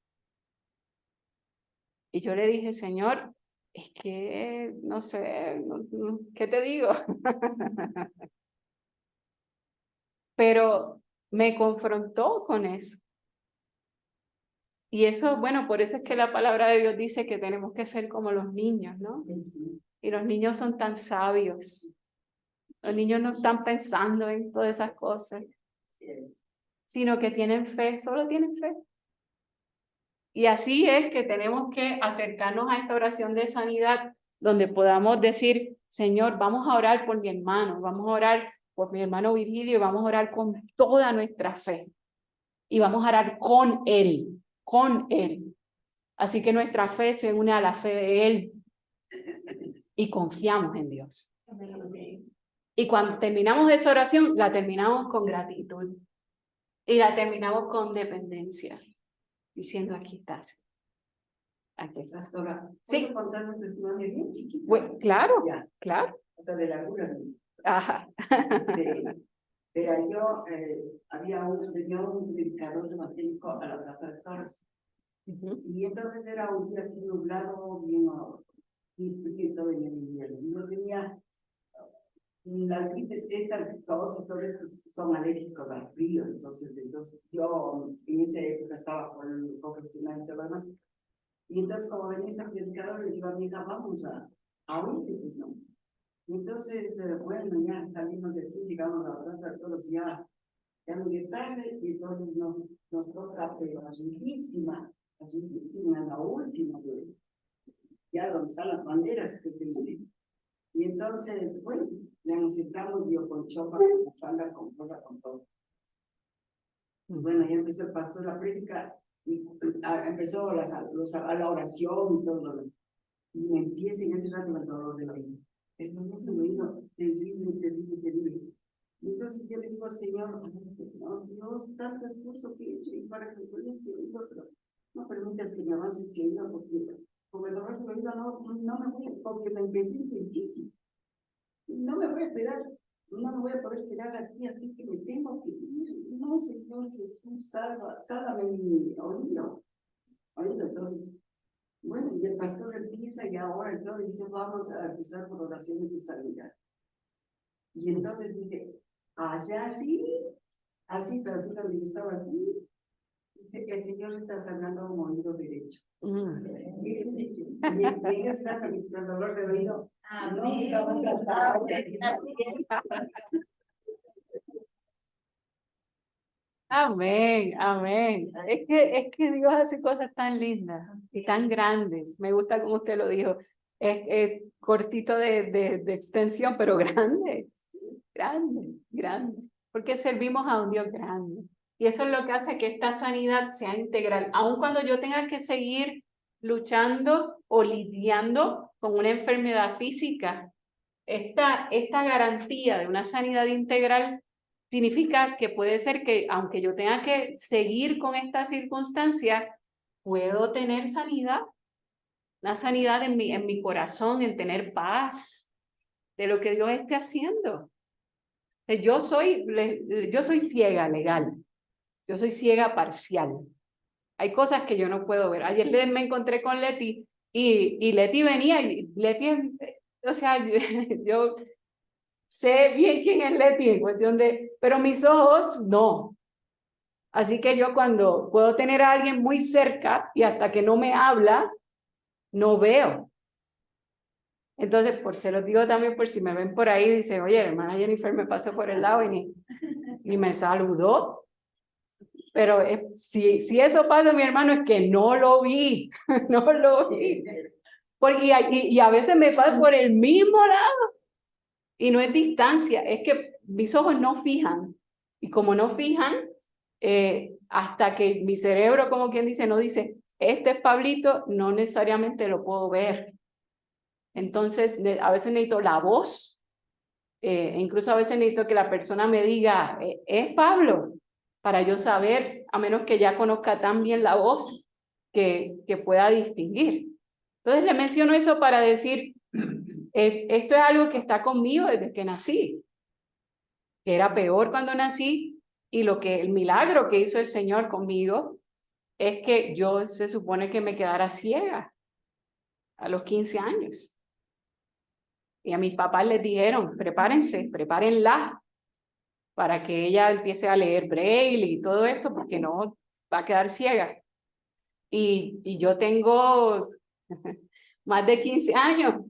[SPEAKER 1] Y yo le dije, Señor, es que no sé, ¿qué te digo? Pero me confrontó con eso. Y eso, bueno, por eso es que la palabra de Dios dice que tenemos que ser como los niños, ¿no? Y los niños son tan sabios. Los niños no están pensando en todas esas cosas, sino que tienen fe, solo tienen fe. Y así es que tenemos que acercarnos a esta oración de sanidad, donde podamos decir, Señor, vamos a orar por mi hermano, vamos a orar por mi hermano Virgilio, y vamos a orar con toda nuestra fe. Y vamos a orar con él, con él. Así que nuestra fe se une a la fe de él y confiamos en Dios. Y cuando terminamos esa oración, la terminamos con gratitud. Y la terminamos con dependencia, diciendo, aquí estás. Aquí estás.
[SPEAKER 7] Pastora,
[SPEAKER 1] sí.
[SPEAKER 7] ¿puedo contar un testimonio bien chiquito?
[SPEAKER 1] Bueno, claro,
[SPEAKER 7] Ya.
[SPEAKER 1] claro.
[SPEAKER 7] O sea, de la cura.
[SPEAKER 1] Ajá.
[SPEAKER 7] Pero yo tenía un predicador evangélico a la Plaza de Toros. Y entonces era un día así nublado, bien frío y todo en el invierno. Y yo tenía las gripes estas, todos y todo esto son alérgicos al frío. Entonces yo en esa época estaba con el profesional y todo lo demás. Y entonces, como venía esta predicadora, le digo a mi hija, vamos a oír, pues no. Y entonces, bueno, ya salimos de aquí, llegamos a la Plaza de Toros ya muy tarde, y entonces nos toca, pero riquísima, la última, ya donde están las banderas que se unen. Y entonces, bueno, ya nos sentamos, yo con chopa, con changa, con cosa, con todo. Y bueno, ya empezó el pastor la prédica, y empezó la oración y todo lo demás. Y me empieza en ese rato el dolor del oído. El dolor del oído, terrible, terrible, terrible. Y entonces yo le digo al Señor, Dios, tanto esfuerzo que he hecho y para que con este oído, pero no permitas que me avances que oído, porque con el dolor del oído no me voy, porque me empezó intensísimo. No me voy a esperar, no me voy a poder quedar aquí, así que me tengo que ir. No, Señor Jesús, sálvame mi oído. Entonces, bueno, y el pastor empieza y ahora entonces dice, vamos a empezar por oraciones de sanidad. Y entonces dice, allá arriba, así, pero así cuando yo estaba así, dice, el Señor está sanando un oído derecho. Y en ese rato, el dolor de oído,
[SPEAKER 3] Amén.
[SPEAKER 1] Amén, amén. Es que Dios hace cosas tan lindas y tan grandes. Me gusta como usted lo dijo. Es cortito de extensión, pero grande, grande, grande. Porque servimos a un Dios grande. Y eso es lo que hace que esta sanidad sea integral. Aun cuando yo tenga que seguir luchando o lidiando con una enfermedad física, esta garantía de una sanidad integral significa que puede ser que, aunque yo tenga que seguir con esta circunstancia, puedo tener sanidad, una sanidad en mi corazón, en tener paz de lo que Dios esté haciendo. Yo soy ciega legal, yo soy ciega parcial. Hay cosas que yo no puedo ver. Ayer me encontré con Leti y Leti venía y Leti, o sea, yo sé bien quién es Leti en cuestión de, pero mis ojos no. Así que yo cuando puedo tener a alguien muy cerca y hasta que no me habla, no veo. Entonces, se los digo también por si me ven por ahí, dice, oye, hermana Jennifer me pasó por el lado y ni me saludó. Pero si eso pasa, mi hermano, es que no lo vi, no lo vi. Y a veces me pasa por el mismo lado. Y no es distancia, es que mis ojos no fijan. Y como no fijan, hasta que mi cerebro, como quien dice, no dice, este es Pablito, no necesariamente lo puedo ver. Entonces, a veces necesito la voz, incluso a veces necesito que la persona me diga, es Pablo, para yo saber, a menos que ya conozca tan bien la voz, que pueda distinguir. Entonces le menciono eso para decir, esto es algo que está conmigo desde que nací, que era peor cuando nací, y el milagro que hizo el Señor conmigo es que yo se supone que me quedara ciega a los 15 años. Y a mis papás les dijeron, prepárenla para que ella empiece a leer Braille y todo esto, porque no va a quedar ciega. Y yo tengo más de 15 años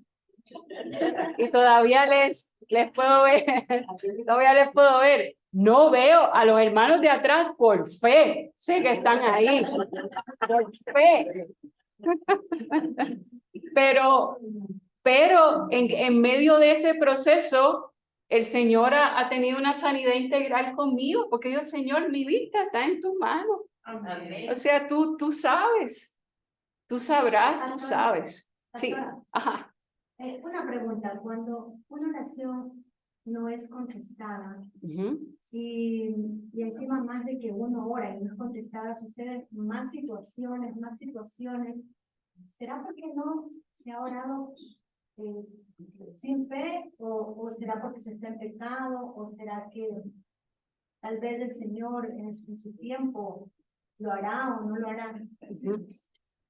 [SPEAKER 1] y todavía les puedo ver, todavía les puedo ver. No veo a los hermanos de atrás por fe, sé que están ahí, por fe. Pero en medio de ese proceso, el Señor ha tenido una sanidad integral conmigo, porque yo, Señor, mi vista está en tus manos.
[SPEAKER 6] Amén.
[SPEAKER 1] O sea, tú sabes, tú sabrás, tú sabes. Sí, ajá.
[SPEAKER 8] Una pregunta, cuando una oración no es contestada y encima más de que uno ora y no es contestada, suceden más situaciones, ¿será porque no se ha orado sin fe o será porque se está en pecado o será que tal vez el Señor en su tiempo lo hará o no lo hará?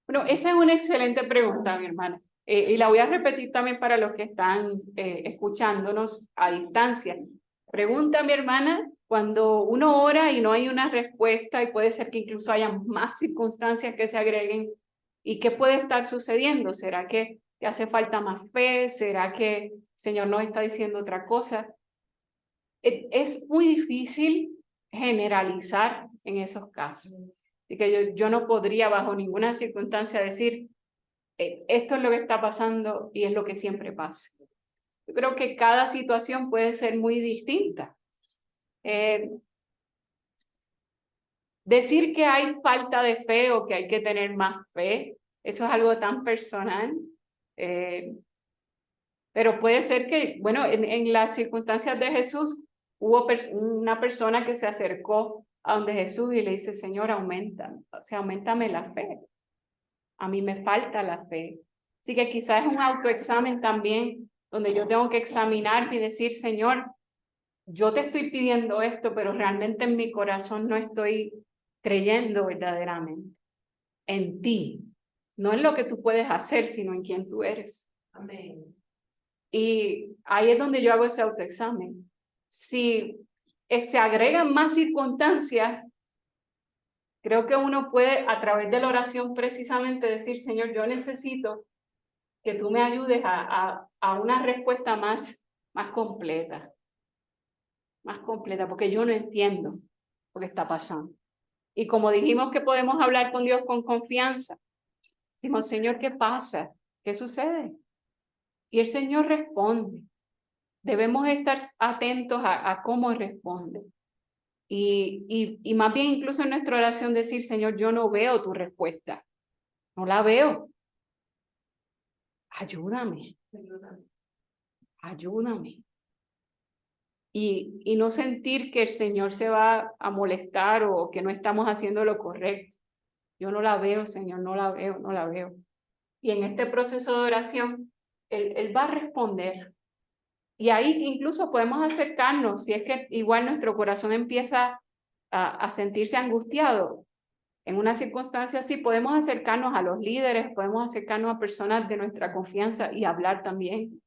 [SPEAKER 1] Bueno, esa es una excelente pregunta, mi hermana. Y la voy a repetir también para los que están escuchándonos a distancia. Pregunta, mi hermana, cuando uno ora y no hay una respuesta, y puede ser que incluso haya más circunstancias que se agreguen, ¿y qué puede estar sucediendo? ¿Será que hace falta más fe? ¿Será que el Señor nos está diciendo otra cosa? Es muy difícil generalizar en esos casos. Así que yo no podría bajo ninguna circunstancia decir, esto es lo que está pasando y es lo que siempre pasa. Yo creo que cada situación puede ser muy distinta. Decir que hay falta de fe o que hay que tener más fe, eso es algo tan personal. Pero puede ser que, bueno, en las circunstancias de Jesús, hubo una persona que se acercó a donde Jesús y le dice, Señor, auméntame la fe. A mí me falta la fe. Así que quizás es un autoexamen también, donde yo tengo que examinarme y decir, Señor, yo te estoy pidiendo esto, pero realmente en mi corazón no estoy creyendo verdaderamente en ti. No en lo que tú puedes hacer, sino en quién tú eres.
[SPEAKER 6] Amén.
[SPEAKER 1] Y ahí es donde yo hago ese autoexamen. Si se agregan más circunstancias, creo que uno puede, a través de la oración, precisamente decir, Señor, yo necesito que tú me ayudes a una respuesta más completa. Más completa, porque yo no entiendo lo que está pasando. Y como dijimos que podemos hablar con Dios con confianza, decimos, Señor, ¿qué pasa? ¿Qué sucede? Y el Señor responde. Debemos estar atentos a cómo responde. Y más bien incluso en nuestra oración decir, Señor, yo no veo tu respuesta. No la veo. Ayúdame. Ayúdame. Y no sentir que el Señor se va a molestar o que no estamos haciendo lo correcto. Yo no la veo, Señor, no la veo, no la veo. Y en este proceso de oración, Él va a responder. Y ahí incluso podemos acercarnos, si es que igual nuestro corazón empieza a sentirse angustiado. En una circunstancia así, podemos acercarnos a los líderes, podemos acercarnos a personas de nuestra confianza y hablar también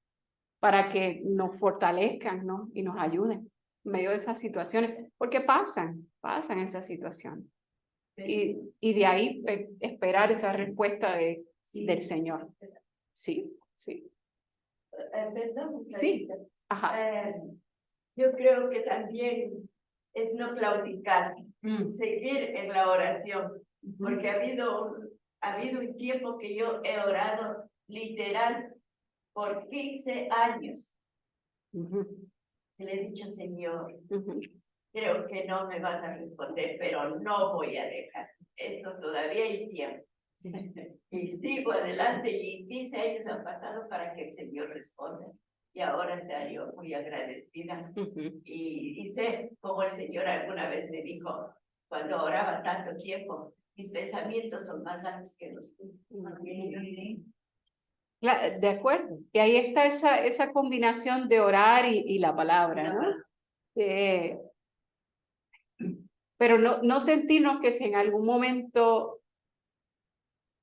[SPEAKER 1] para que nos fortalezcan, ¿no? Y nos ayuden en medio de esas situaciones, porque pasan esas situaciones. Y de ahí esperar esa respuesta del Señor. Sí, sí.
[SPEAKER 3] Perdón,
[SPEAKER 1] Sí.
[SPEAKER 3] Clarita.
[SPEAKER 1] Ajá.
[SPEAKER 3] Yo creo que también es no claudicar, seguir en la oración, porque ha habido un tiempo que yo he orado literal por 15 años. Y le he dicho, Señor, creo que no me vas a responder, pero no voy a dejar. Esto todavía hay tiempo. Y sigo adelante y 15 años han pasado para que el Señor responda. Y ahora estoy yo muy agradecida. Y sé como el Señor alguna vez me dijo, cuando oraba tanto tiempo, mis pensamientos son más altos que los tuyos.
[SPEAKER 1] De acuerdo. Y ahí está esa combinación de orar y la palabra, ¿no? Pero no sentirnos que si en algún momento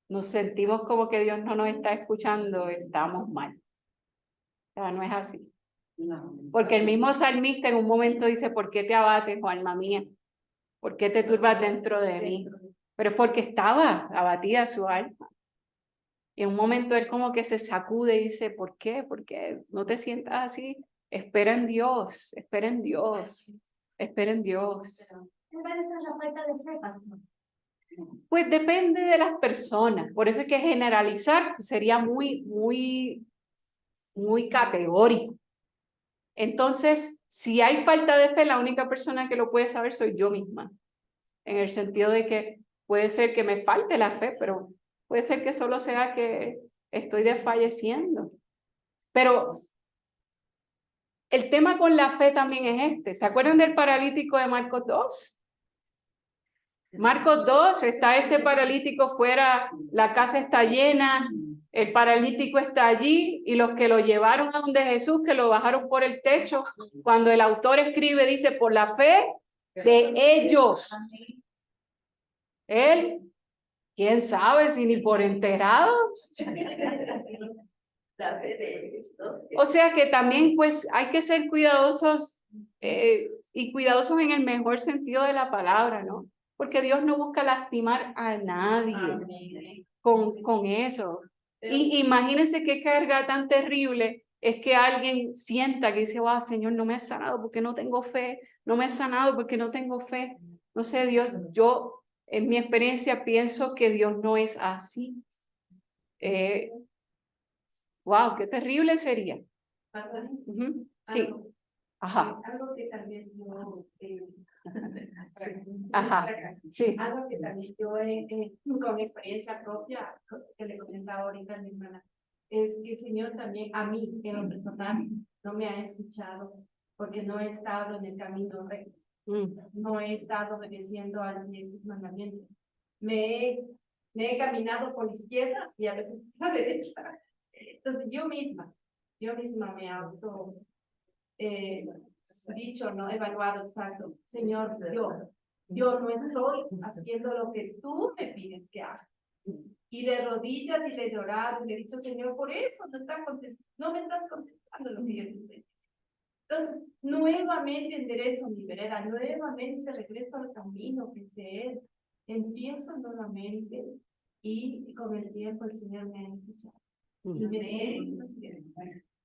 [SPEAKER 1] nos sentimos como que Dios no nos está escuchando, estamos mal. O sea, no es así. Porque el mismo salmista en un momento dice, ¿por qué te abates, oh alma mía? ¿Por qué te turbas dentro de mí? Pero es porque estaba abatida su alma. Y en un momento él como que se sacude y dice, ¿por qué? ¿Por qué? No te sientas así. Espera en Dios, espera en Dios, espera en Dios.
[SPEAKER 8] ¿Qué va a ser la falta de fe, pastor?
[SPEAKER 1] Pues depende de las personas. Por eso es que generalizar sería muy categórico. Entonces, si hay falta de fe, la única persona que lo puede saber soy yo misma. En el sentido de que puede ser que me falte la fe, pero puede ser que solo sea que estoy desfalleciendo. Pero el tema con la fe también es este. ¿Se acuerdan del paralítico de Marcos 2? Marcos 2, está este paralítico fuera, la casa está llena, el paralítico está allí y los que lo llevaron a donde Jesús, que lo bajaron por el techo, cuando el autor escribe, dice, por la fe de ellos. Él, quién sabe si ni por enterado.
[SPEAKER 3] La fe de ellos, ¿no?
[SPEAKER 1] O sea que también pues hay que ser cuidadosos y cuidadosos en el mejor sentido de la palabra, ¿no? Porque Dios no busca lastimar a nadie con eso. Y imagínense qué carga tan terrible es que alguien sienta que dice, wow, Señor, no me has sanado porque no tengo fe, no me has sanado porque no tengo fe. No sé, Dios, yo en mi experiencia pienso que Dios no es así. Wow, qué terrible sería. Sí. Ajá.
[SPEAKER 4] Algo que también yo,
[SPEAKER 1] Ajá. Sí.
[SPEAKER 4] algo que también yo con experiencia propia, que le comentaba ahorita a mi hermana, es que el Señor también a mí, en lo personal, no me ha escuchado porque no he estado en el camino recto. No he estado obedeciendo a sus mandamientos. Me he caminado por la izquierda y a veces por la derecha. Entonces yo misma me auto dicho, no evaluado exacto. Señor, yo no estoy haciendo lo que tú me pides que haga. Y de rodillas y de llorar, le he dicho, Señor, por eso no me estás contestando lo que yo te estoy. Entonces, nuevamente enderezo mi vereda, nuevamente regreso al camino que es de Él. Empiezo nuevamente y con el tiempo el Señor me ha escuchado. Y me sigue.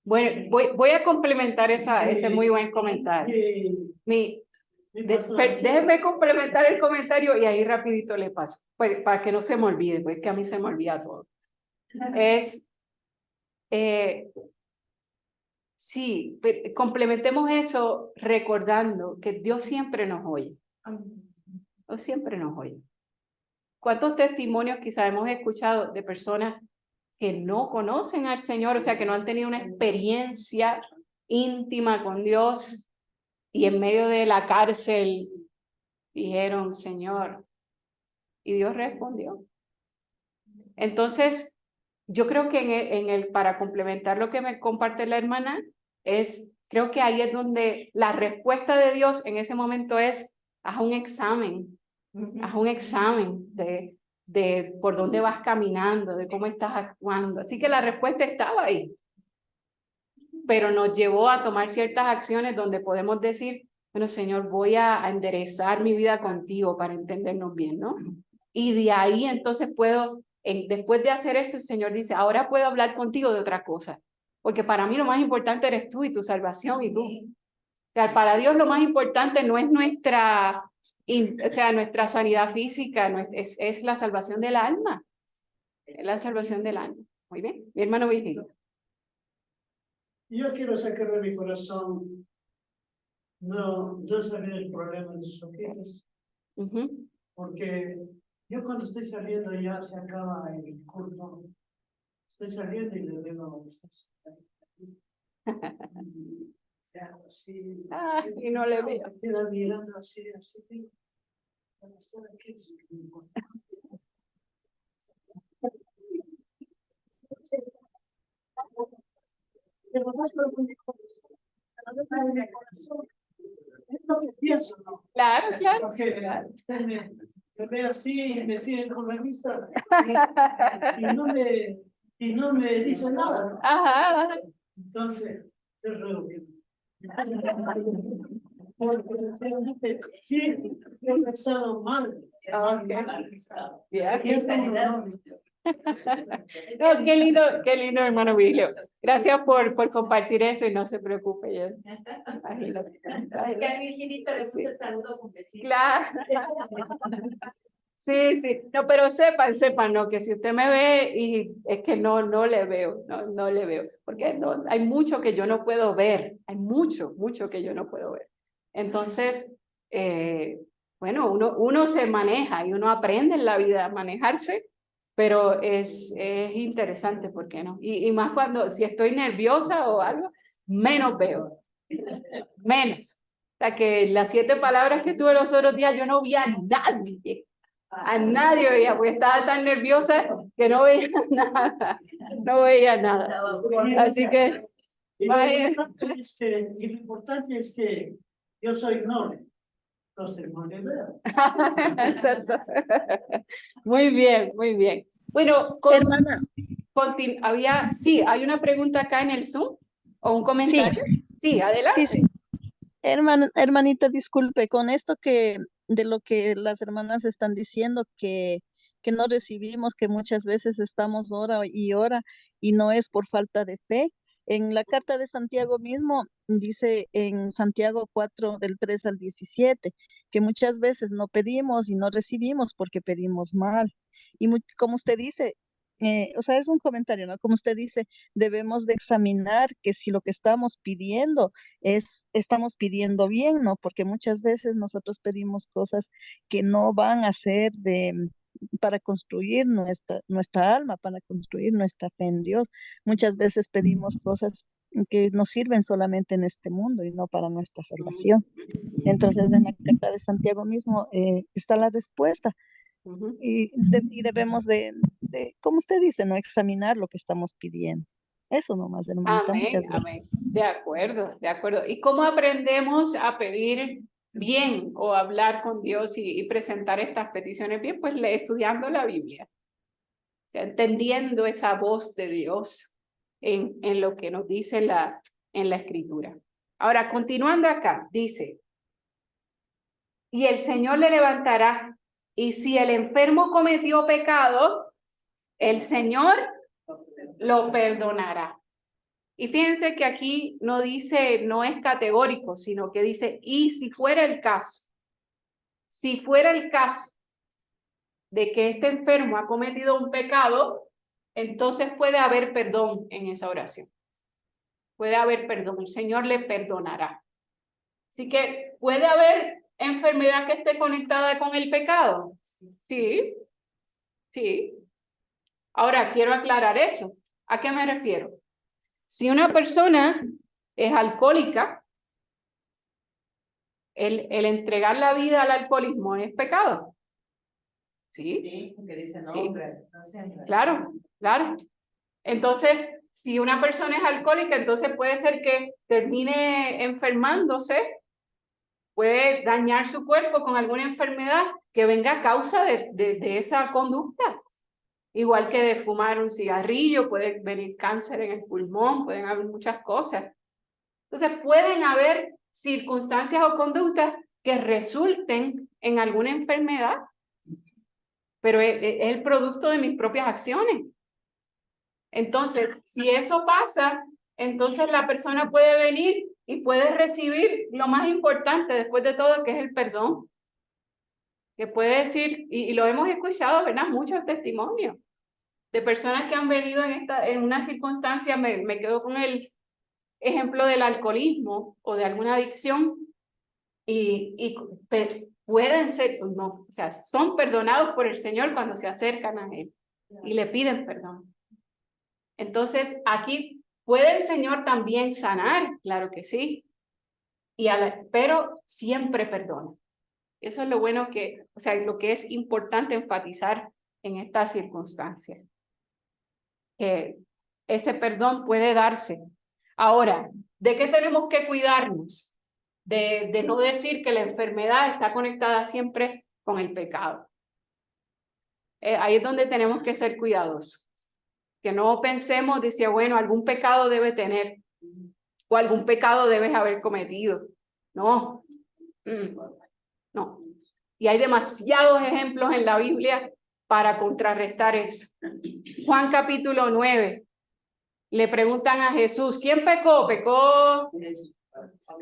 [SPEAKER 1] Bueno, voy a complementar ese muy buen comentario. Déjenme complementar el comentario y ahí rapidito le paso, para que no se me olvide, pues que a mí se me olvida todo. Sí, complementemos eso recordando que Dios siempre nos oye. Dios siempre nos oye. ¿Cuántos testimonios quizás hemos escuchado de personas que no conocen al Señor, o sea, que no han tenido una experiencia íntima con Dios y en medio de la cárcel dijeron, Señor, Y Dios respondió. Entonces, yo creo que para complementar lo que me comparte la hermana, creo que ahí es donde la respuesta de Dios en ese momento es, haz un examen de por dónde vas caminando, de cómo estás actuando. Así que la respuesta estaba ahí, pero nos llevó a tomar ciertas acciones donde podemos decir, bueno, Señor, voy a enderezar mi vida contigo para entendernos bien, ¿no? Y de ahí entonces después de hacer esto, el Señor dice, ahora puedo hablar contigo de otra cosa, porque para mí lo más importante eres tú y tu salvación y tú. O sea, para Dios lo más importante no es nuestra sanidad física, es la salvación del alma. Es la salvación del alma. Muy bien, mi hermano Virgilio.
[SPEAKER 5] Yo quiero sacar de mi corazón, no saber el problema de sus ojitos, porque yo cuando estoy saliendo ya se acaba el culto, estoy saliendo y le digo, así,
[SPEAKER 1] y no le veo.
[SPEAKER 5] Queda mirando así, es lo que pienso, ¿no?
[SPEAKER 1] Claro, claro.
[SPEAKER 5] Porque me ve así y me siguen con la vista y no me dice nada, ¿no?
[SPEAKER 1] Ajá.
[SPEAKER 5] Entonces, yo ruego que sí, yo he pensado mal.
[SPEAKER 1] Yeah.
[SPEAKER 5] Y es como, no,
[SPEAKER 1] No, qué lindo, hermano Virgilio. Gracias por compartir eso y no se preocupe. Yo, imagínate.
[SPEAKER 4] Que a Virgilito le gusta el saludo con besitos.
[SPEAKER 1] Claro. Sí, sí. No, pero sepan, ¿no? Que si usted me ve y es que no le veo, no le veo. Porque no, hay mucho que yo no puedo ver. Hay mucho que yo no puedo ver. Entonces, bueno, uno se maneja y uno aprende en la vida a manejarse, pero es interesante, ¿por qué no? Y más si estoy nerviosa o algo, menos veo. Menos. O sea, que las 7 palabras que tuve los otros días, yo no vi a nadie veía, porque estaba tan nerviosa que no veía nada, así que
[SPEAKER 5] y lo importante es que yo soy noble, entonces no le veo.
[SPEAKER 1] Exacto. Muy bien. Bueno,
[SPEAKER 2] Hermana,
[SPEAKER 1] hay una pregunta acá en el Zoom o un comentario. Sí, adelante.
[SPEAKER 2] sí. Hermanita, disculpe, con esto de lo que las hermanas están diciendo, que no recibimos, que muchas veces estamos hora y hora y no es por falta de fe. En la carta de Santiago mismo dice en Santiago 4 del 3 al 17 que muchas veces no pedimos y no recibimos porque pedimos mal. Y como usted dice, o sea, es un comentario, ¿no? Como usted dice, debemos de examinar que si lo que estamos pidiendo estamos pidiendo bien, ¿no? Porque muchas veces nosotros pedimos cosas que no van a ser para construir nuestra alma, para construir nuestra fe en Dios. Muchas veces pedimos cosas que nos sirven solamente en este mundo y no para nuestra salvación. Entonces, en la carta de Santiago mismo está la respuesta. Y debemos como usted dice, no examinar lo que estamos pidiendo. Eso nomás, hermanita. Muchas gracias.
[SPEAKER 1] Amén. De acuerdo. ¿Y cómo aprendemos a pedir bien o hablar con Dios y presentar estas peticiones bien? Pues estudiando la Biblia, o sea, entendiendo esa voz de Dios en lo que nos dice en la Escritura. Ahora, continuando acá, dice, y el Señor le levantará, y si el enfermo cometió pecado, el Señor lo perdonará. Y fíjense que aquí no dice, no es categórico, sino que dice, y si fuera el caso de que este enfermo ha cometido un pecado, entonces puede haber perdón en esa oración. Puede haber perdón, el Señor le perdonará. Así que, ¿puede haber enfermedad que esté conectada con el pecado? Sí. Ahora, quiero aclarar eso. ¿A qué me refiero? Si una persona es alcohólica, el entregar la vida al alcoholismo es pecado. ¿Sí?
[SPEAKER 6] Sí, porque dice nombre, no siempre.
[SPEAKER 1] Claro, claro. Entonces, si una persona es alcohólica, entonces puede ser que termine enfermándose, puede dañar su cuerpo con alguna enfermedad que venga a causa de esa conducta. Igual que de fumar un cigarrillo, puede venir cáncer en el pulmón, pueden haber muchas cosas. Entonces, pueden haber circunstancias o conductas que resulten en alguna enfermedad, pero es el producto de mis propias acciones. Entonces, si eso pasa, entonces la persona puede venir y puede recibir lo más importante después de todo, que es el perdón. Que puede decir, y lo hemos escuchado, ¿verdad? Muchos testimonios de personas que han venido en una circunstancia, me quedo con el ejemplo del alcoholismo o de alguna adicción, y pueden ser, no, o sea, son perdonados por el Señor cuando se acercan a Él y le piden perdón. Entonces, aquí puede el Señor también sanar, claro que sí, pero siempre perdona. Eso es lo bueno que, o sea, lo que es importante enfatizar en esta circunstancia. Ese perdón puede darse. Ahora, ¿de qué tenemos que cuidarnos? De no decir que la enfermedad está conectada siempre con el pecado. Ahí es donde tenemos que ser cuidadosos. Que no pensemos, decía, bueno, algún pecado debe tener, o algún pecado debes haber cometido. No, no. Y hay demasiados ejemplos en la Biblia para contrarrestar eso. Juan capítulo 9. Le preguntan a Jesús, ¿quién pecó?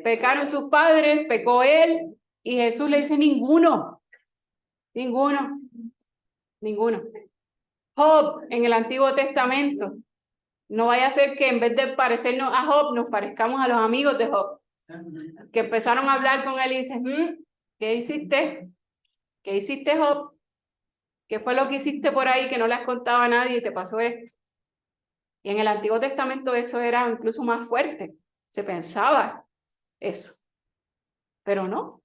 [SPEAKER 1] Pecaron sus padres, pecó él, y Jesús le dice, ninguno. Job, en el Antiguo Testamento, no vaya a ser que en vez de parecernos a Job, nos parezcamos a los amigos de Job, que empezaron a hablar con él y dicen, ¿qué hiciste? ¿Qué hiciste, Job? ¿Qué fue lo que hiciste por ahí que no le has contado a nadie y te pasó esto? Y en el Antiguo Testamento eso era incluso más fuerte. Se pensaba eso. Pero no.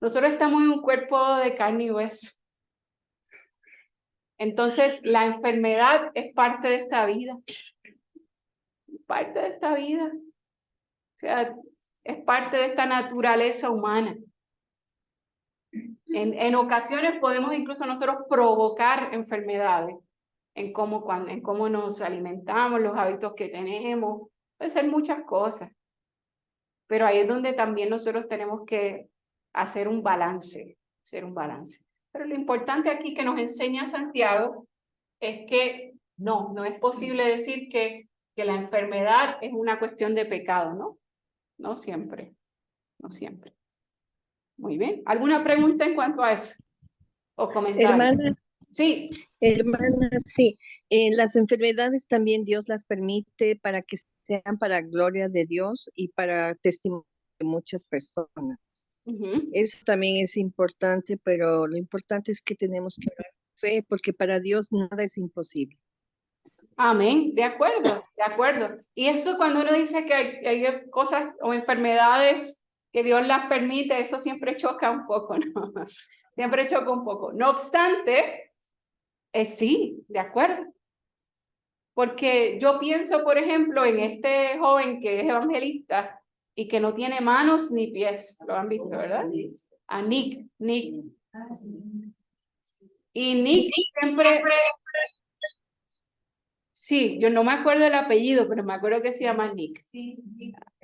[SPEAKER 1] Nosotros estamos en un cuerpo de carne y hueso. Entonces, la enfermedad es parte de esta vida. Parte de esta vida. O sea, es parte de esta naturaleza humana. En ocasiones podemos incluso nosotros provocar enfermedades en cómo nos alimentamos, los hábitos que tenemos, puede ser muchas cosas. Pero ahí es donde también nosotros tenemos que hacer un balance. Pero lo importante aquí que nos enseña Santiago es que no es posible decir que la enfermedad es una cuestión de pecado, ¿no? No siempre. Muy bien. ¿Alguna pregunta en cuanto a eso? ¿O comentario?
[SPEAKER 2] Hermana.
[SPEAKER 1] Sí.
[SPEAKER 2] Hermana, sí. Las enfermedades también Dios las permite para que sean para gloria de Dios y para testimonio de muchas personas. Eso también es importante, pero lo importante es que tenemos que orar con fe, porque para Dios nada es imposible.
[SPEAKER 1] Amén, de acuerdo. Y eso cuando uno dice que hay cosas o enfermedades que Dios las permite, eso siempre choca un poco, ¿no? Siempre choca un poco. No obstante, sí, de acuerdo. Porque yo pienso, por ejemplo, en este joven que es evangelista y que no tiene manos ni pies. Lo han visto, ¿verdad? A Nick. Y Nick siempre... Sí, yo no me acuerdo el apellido, pero me acuerdo que se llama Nick.
[SPEAKER 4] Sí.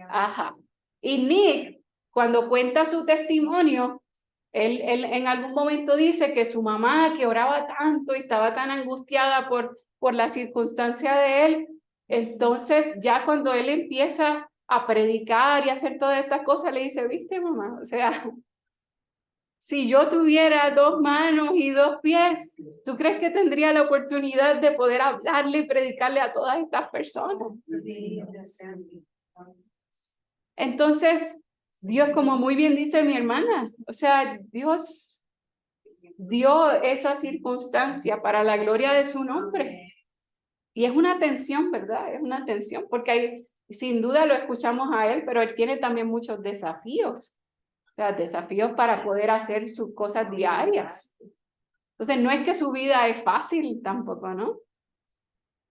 [SPEAKER 1] Ajá. Y Nick, cuando cuenta su testimonio, él en algún momento dice que su mamá, que oraba tanto y estaba tan angustiada por la circunstancia de él, entonces ya cuando él empieza a predicar y a hacer todas estas cosas, le dice, ¿viste, mamá? O sea, si yo tuviera 2 manos y 2 pies, ¿tú crees que tendría la oportunidad de poder hablarle y predicarle a todas estas personas? Entonces, Dios, como muy bien dice mi hermana, o sea, Dios dio esa circunstancia para la gloria de su nombre. Y es una tensión, ¿verdad? Es una tensión, porque sin duda lo escuchamos a él, pero él tiene también muchos desafíos. O sea, desafíos para poder hacer sus cosas diarias. Entonces, no es que su vida es fácil tampoco, ¿no?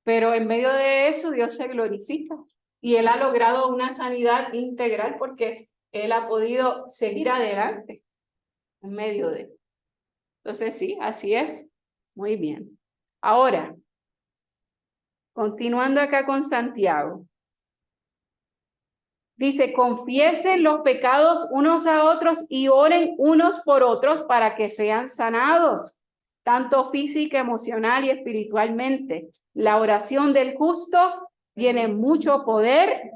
[SPEAKER 1] Pero en medio de eso, Dios se glorifica. Y él ha logrado una sanidad integral porque él ha podido seguir adelante en medio de. Entonces, sí, así es. Muy bien. Ahora, continuando acá con Santiago. Dice, confiesen los pecados unos a otros y oren unos por otros para que sean sanados, tanto física, emocional y espiritualmente. La oración del justo tiene mucho poder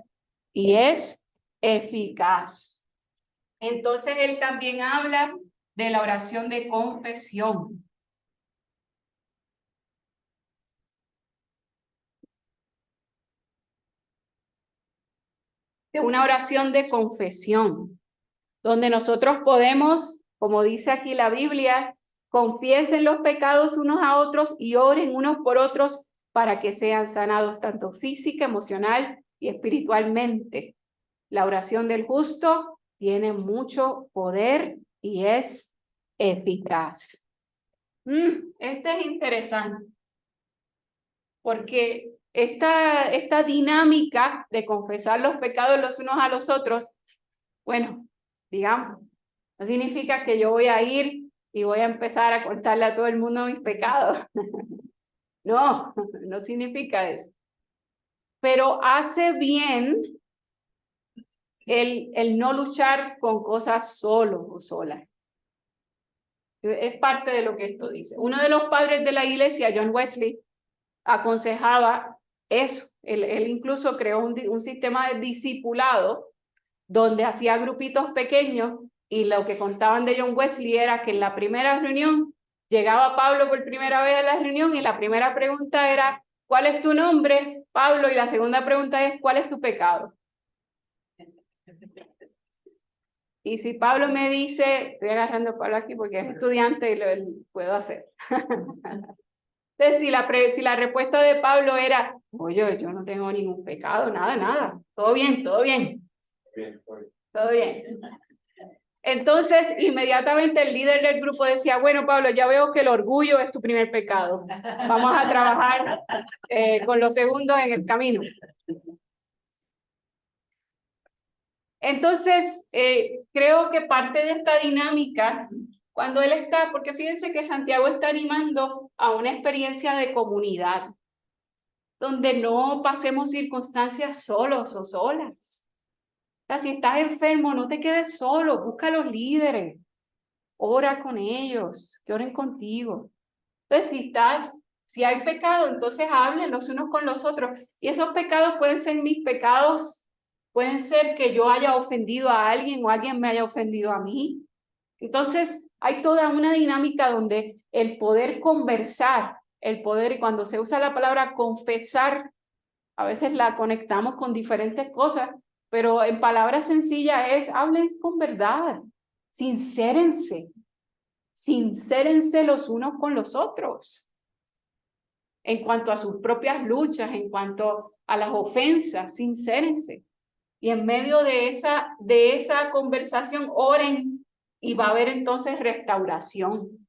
[SPEAKER 1] y es eficaz. Entonces, él también habla de la oración de confesión. De una oración de confesión, donde nosotros podemos, como dice aquí la Biblia, confiesen los pecados unos a otros y oren unos por otros para que sean sanados tanto física, emocional y espiritualmente. La oración del justo tiene mucho poder y es eficaz. Este es interesante, porque esta dinámica de confesar los pecados los unos a los otros, bueno, digamos, no significa que yo voy a ir y voy a empezar a contarle a todo el mundo mis pecados. No, no significa eso. Pero hace bien el no luchar con cosas solo o sola. Es parte de lo que esto dice. Uno de los padres de la iglesia, John Wesley, aconsejaba eso. Él incluso creó un sistema de discipulado donde hacía grupitos pequeños y lo que contaban de John Wesley era que en la primera reunión llegaba Pablo por primera vez a la reunión y la primera pregunta era, ¿cuál es tu nombre, Pablo? Y la segunda pregunta es, ¿cuál es tu pecado? Y si Pablo me dice, estoy agarrando a Pablo aquí porque es estudiante y lo puedo hacer. Entonces, si la respuesta de Pablo era, oye, yo no tengo ningún pecado, nada, todo bien, todo bien. Todo bien. Entonces, inmediatamente el líder del grupo decía, bueno, Pablo, ya veo que el orgullo es tu primer pecado. Vamos a trabajar con los segundos en el camino. Entonces, creo que parte de esta dinámica, cuando él está, porque fíjense que Santiago está animando a una experiencia de comunidad, donde no pasemos circunstancias solos o solas. O sea, si estás enfermo, no te quedes solo, busca a los líderes, ora con ellos, que oren contigo. Entonces, si hay pecado, entonces hablen los unos con los otros. Y esos pecados pueden ser mis pecados, pueden ser que yo haya ofendido a alguien o alguien me haya ofendido a mí. Entonces, hay toda una dinámica donde el poder conversar, el poder, y cuando se usa la palabra confesar, a veces la conectamos con diferentes cosas, pero en palabras sencillas es, hablen con verdad, sincérense los unos con los otros. En cuanto a sus propias luchas, en cuanto a las ofensas, sincérense. Y en medio de esa conversación, oren y va a haber entonces restauración.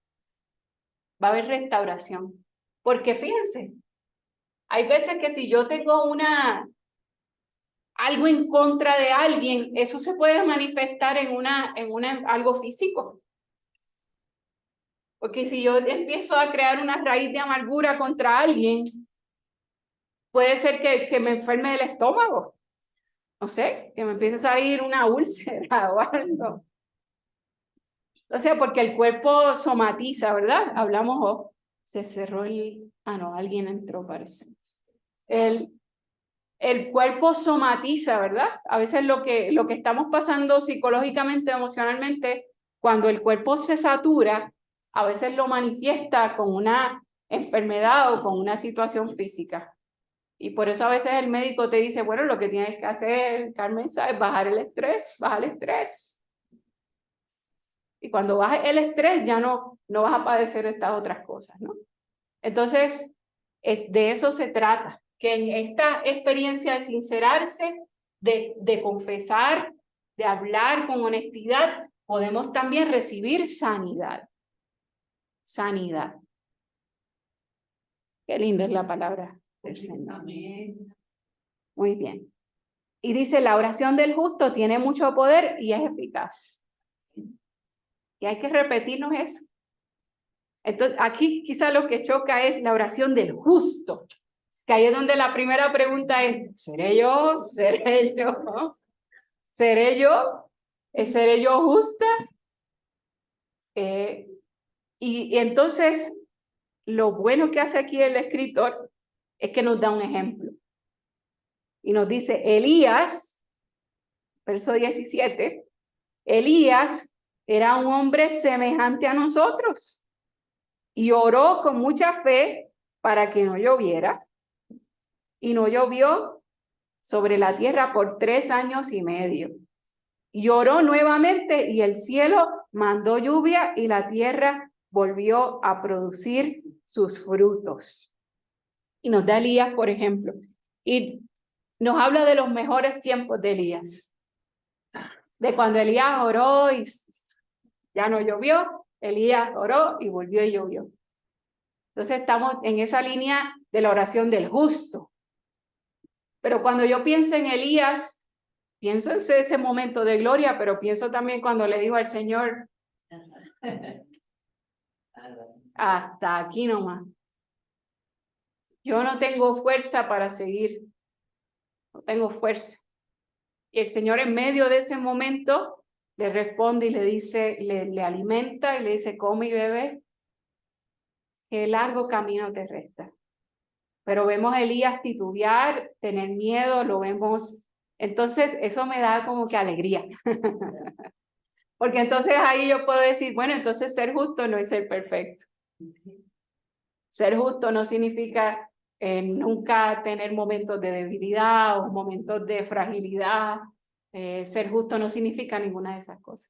[SPEAKER 1] Va a haber restauración. Porque fíjense, hay veces que si yo tengo algo en contra de alguien, eso se puede manifestar en algo físico. Porque si yo empiezo a crear una raíz de amargura contra alguien, puede ser que me enferme del estómago. No sé, que me empiece a salir una úlcera o algo. O sea, porque el cuerpo somatiza, ¿verdad? Hablamos, se cerró no, alguien entró, parece. El cuerpo somatiza, ¿verdad? A veces lo que estamos pasando psicológicamente, emocionalmente, cuando el cuerpo se satura, a veces lo manifiesta con una enfermedad o con una situación física. Y por eso a veces el médico te dice, bueno, lo que tienes que hacer, Carmen, es bajar el estrés, baja el estrés. Y cuando bajes el estrés ya no vas a padecer estas otras cosas, ¿no? Entonces, de eso se trata, que en esta experiencia de sincerarse, de confesar, de hablar con honestidad, podemos también recibir sanidad. sanidad. Qué linda es la palabra del Señor. Muy bien. Y dice, la oración del justo tiene mucho poder y es eficaz. Y hay que repetirnos eso. Entonces, aquí quizá lo que choca es la oración del justo. Que ahí es donde la primera pregunta es, ¿seré yo? ¿Seré yo? ¿Seré yo? ¿Seré yo justa? Y entonces, lo bueno que hace aquí el escritor es que nos da un ejemplo. Y nos dice, Elías, verso 17, Elías era un hombre semejante a nosotros y oró con mucha fe para que no lloviera. Y no llovió sobre la tierra por 3 años y medio. Y oró nuevamente y el cielo mandó lluvia y la tierra volvió a producir sus frutos. Y nos da Elías, por ejemplo. Y nos habla de los mejores tiempos de Elías. De cuando Elías oró y ya no llovió, Elías oró y volvió y llovió. Entonces estamos en esa línea de la oración del justo. Pero cuando yo pienso en Elías, pienso en ese momento de gloria, pero pienso también cuando le dijo al Señor, hasta aquí nomás. Yo no tengo fuerza para seguir. No tengo fuerza. Y el Señor en medio de ese momento le responde y le dice, le alimenta y le dice, come y bebe, que largo camino te resta. Pero vemos a Elías titubear, tener miedo, lo vemos. Entonces eso me da como que alegría. Porque entonces ahí yo puedo decir, bueno, entonces ser justo no es ser perfecto. Ser justo no significa nunca tener momentos de debilidad o momentos de fragilidad. Ser justo no significa ninguna de esas cosas.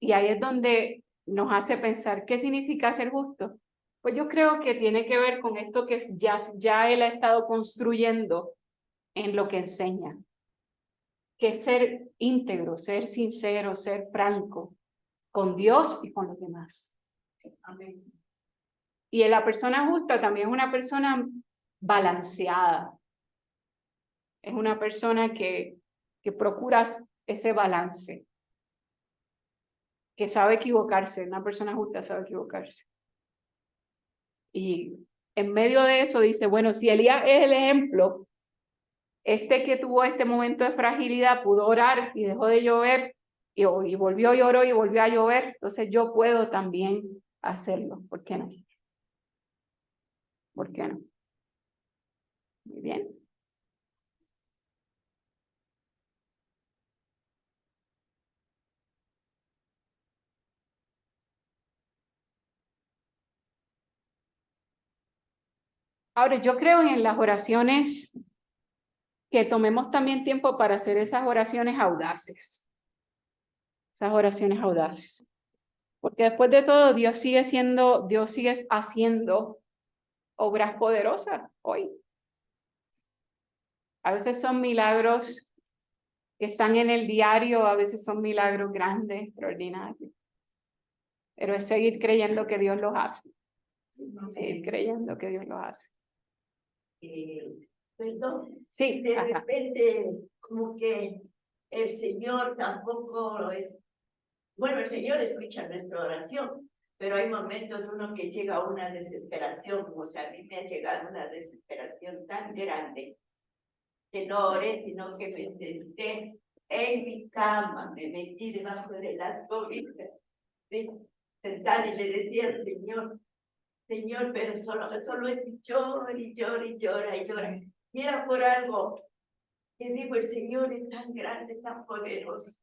[SPEAKER 1] Y ahí es donde nos hace pensar, ¿qué significa ser justo? Pues yo creo que tiene que ver con esto que ya él ha estado construyendo en lo que enseña. Que es ser íntegro, ser sincero, ser franco con Dios y con los demás. Amén. Y la persona justa también es una persona balanceada. Es una persona que procura ese balance. Que sabe equivocarse. Una persona justa sabe equivocarse. Y en medio de eso dice, bueno, si Elías es el ejemplo, que tuvo este momento de fragilidad, pudo orar y dejó de llover, y volvió y oró y volvió a llover, entonces yo puedo también hacerlo. ¿Por qué no? ¿Por qué no? Muy bien. Ahora, yo creo en las oraciones, que tomemos también tiempo para hacer esas oraciones audaces. Esas oraciones audaces. Porque después de todo, Dios sigue haciendo obras poderosas hoy. A veces son milagros que están en el diario, a veces son milagros grandes, extraordinarios. Pero es seguir creyendo que Dios los hace. Seguir creyendo que Dios los hace.
[SPEAKER 3] Perdón,
[SPEAKER 1] Sí,
[SPEAKER 3] de repente como que el Señor tampoco es, bueno, el Señor escucha nuestra oración, pero hay momentos uno que llega a una desesperación, como si a mí me ha llegado una desesperación tan grande, que no oré, sino que me senté en mi cama, me metí debajo de las cobijas, ¿sí? Sentada y le decía al Señor, Señor, pero solo es llora y llora y llora y llora. Y era por algo que digo, el Señor es tan grande, tan poderoso.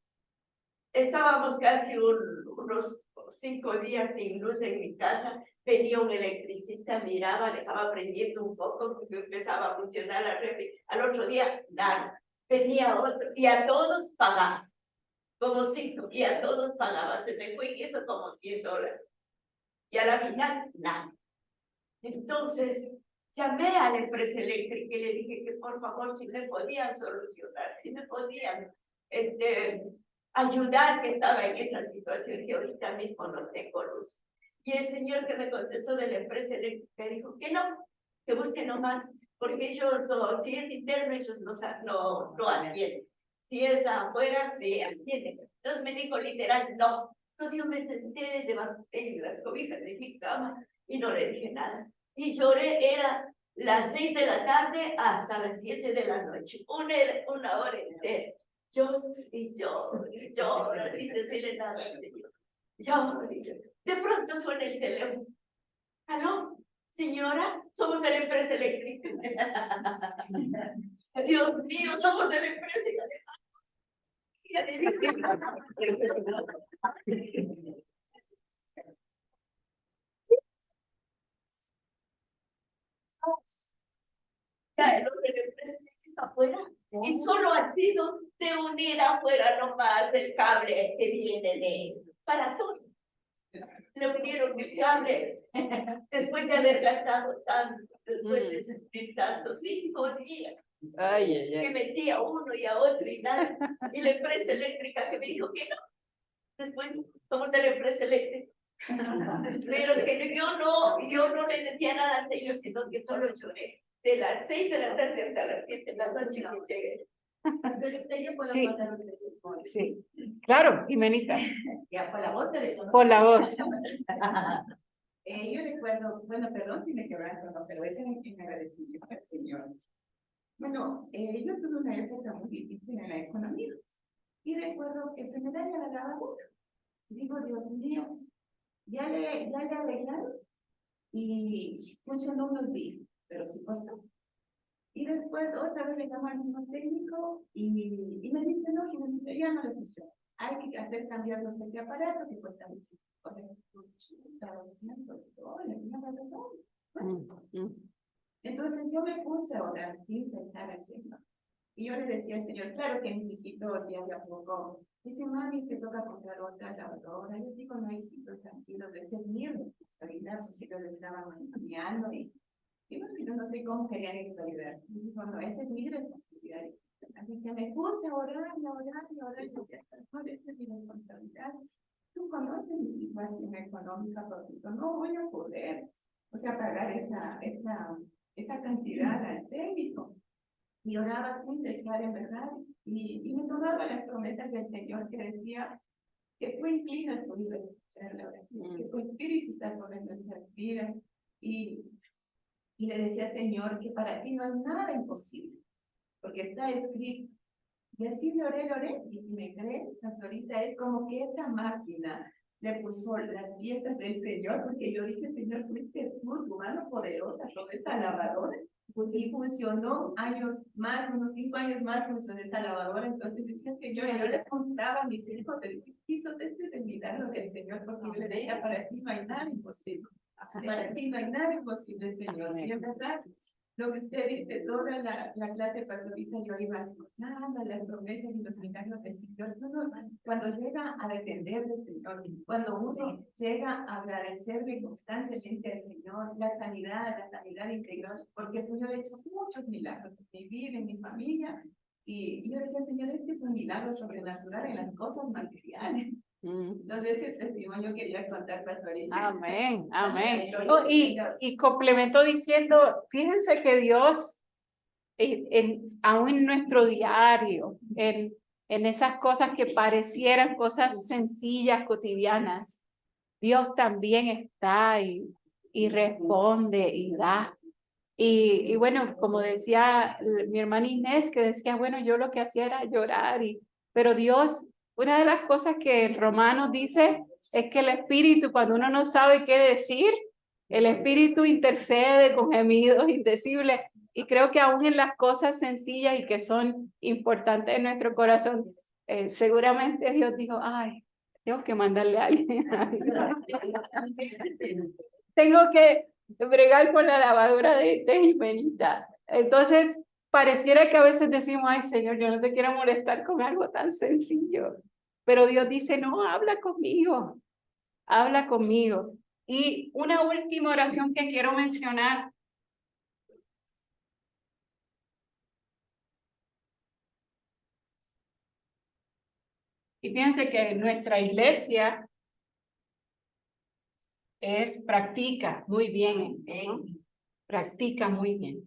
[SPEAKER 3] Estábamos casi unos 5 días sin luz en mi casa. Venía un electricista, miraba, dejaba prendiendo un foco, empezaba a funcionar la refri. Al otro día, nada. Venía otro, y a todos pagaba. Como 5, y a todos pagaba. Se me fue y eso como $100. Y a la final, nada. Entonces, llamé a la empresa eléctrica y le dije que por favor si me podían solucionar, si me podían ayudar que estaba en esa situación que ahorita mismo no tengo luz. Y el señor que me contestó de la empresa eléctrica dijo que no, que busque nomás, porque ellos, si es interno, ellos no atienden. Si es afuera, sí atienden. Entonces me dijo literal, no. Entonces yo me senté debajo de las cobijas de mi cama y no le dije nada. Y lloré, era las 6 de la tarde hasta las 7 de la noche, una hora entera. Yo, y yo, sin decirle nada al Señor. De pronto suena el teléfono. ¿Aló? Señora, somos de la empresa eléctrica. Dios mío, somos de la empresa eléctrica. Los de la empresa eléctrica afuera. Y solo ha sido de unir afuera nomás el cable que viene para todos. Le unieron el cable después de haber gastado tanto, después de sufrir tanto, 5 días. Que metía a uno y a otro y nada. Y la empresa eléctrica que me dijo que no. Después somos de la empresa eléctrica. Pero que yo no le decía nada a ellos, sino que solo lloré. De las 6 de la tarde hasta las 7 de la noche que llegué.
[SPEAKER 1] Sí, sí, claro, Jimenita.
[SPEAKER 6] Ya, por la voz te
[SPEAKER 1] Por la voz.
[SPEAKER 6] Yo recuerdo, bueno, perdón si me quebranto, no, pero ese es en agradecimiento al Señor. Bueno, yo tuve una época muy difícil en la economía y recuerdo que se me daña la lavadora. Digo, Dios mío, ya le arreglaron y funcionó unos días, pero sí costó. Y después otra vez le llamo al mismo técnico y me dice, no, ya no le funciona. Hay que hacer cambiar no sé qué aparato que cuesta $200, Entonces yo me puse a orar sin cesar al Señor. Y yo le decía al Señor, claro que mis hijitos ya de a poco. Dice, mami, es que toca comprar otra lavadora. Yo digo, no, hijitos, tranquilos, esa es mi responsabilidad, porque yo le estaba manejando y bueno, yo no sé cómo querían ellos ayudar. Y dijo, no, esa es mi responsabilidad. Así que me puse a orar. Y decía, no, esa es mi responsabilidad. Tú conoces mi situación económica, porque no voy a poder, o sea, pagar esa cantidad al técnico. Y oraba sin dejar en verdad, y me tomaba las promesas del Señor que decía que tú inclinas tu vida a escuchar la oración, que tu espíritu está sobre nuestras vidas, y le decía, Señor, que para ti no hay nada imposible, porque está escrito. Y así le oré, y si me creen, ahorita es como que esa máquina le puso las piezas del Señor, porque yo dije, Señor, fuiste tú, tu mano poderosa sobre esta lavadora, y funcionó años más, unos 5 años más funcionó esta lavadora. Entonces decía, Señor, yo les contaba a mis hijos de chiquitos, este es el milagro del Señor, porque yo le decía, para ti no hay nada imposible, para ti no hay nada imposible, Señor. Y empezar lo que usted dice, toda la clase pastorita yo iba recordando las promesas y los milagros del Señor. Cuando llega a depender del Señor, cuando uno llega a agradecerle constantemente al Señor, la sanidad interior, porque el Señor ha hecho muchos milagros en mi vida, en mi familia, y yo decía, Señor, este es un milagro sobrenatural en las cosas materiales. Entonces, ese testimonio quería contar, pastorita.
[SPEAKER 1] Amén, amén. Oh, y complemento diciendo, fíjense que Dios, aún en nuestro diario, en esas cosas que parecieran cosas sencillas, cotidianas, Dios también está y responde y da. Y bueno, como decía mi hermana Inés, que decía, bueno, yo lo que hacía era llorar, pero Dios, una de las cosas que el Romano dice es que el Espíritu, cuando uno no sabe qué decir, el Espíritu intercede con gemidos indecibles. Y creo que aún en las cosas sencillas y que son importantes en nuestro corazón, seguramente Dios dijo, ay, tengo que mandarle a alguien. Tengo que bregar con la lavadora de Jimenita. Entonces, pareciera que a veces decimos, ay Señor, yo no te quiero molestar con algo tan sencillo. Pero Dios dice, no, habla conmigo. Y una última oración que quiero mencionar. Y fíjense que nuestra iglesia practica muy bien, ¿no? Practica muy bien.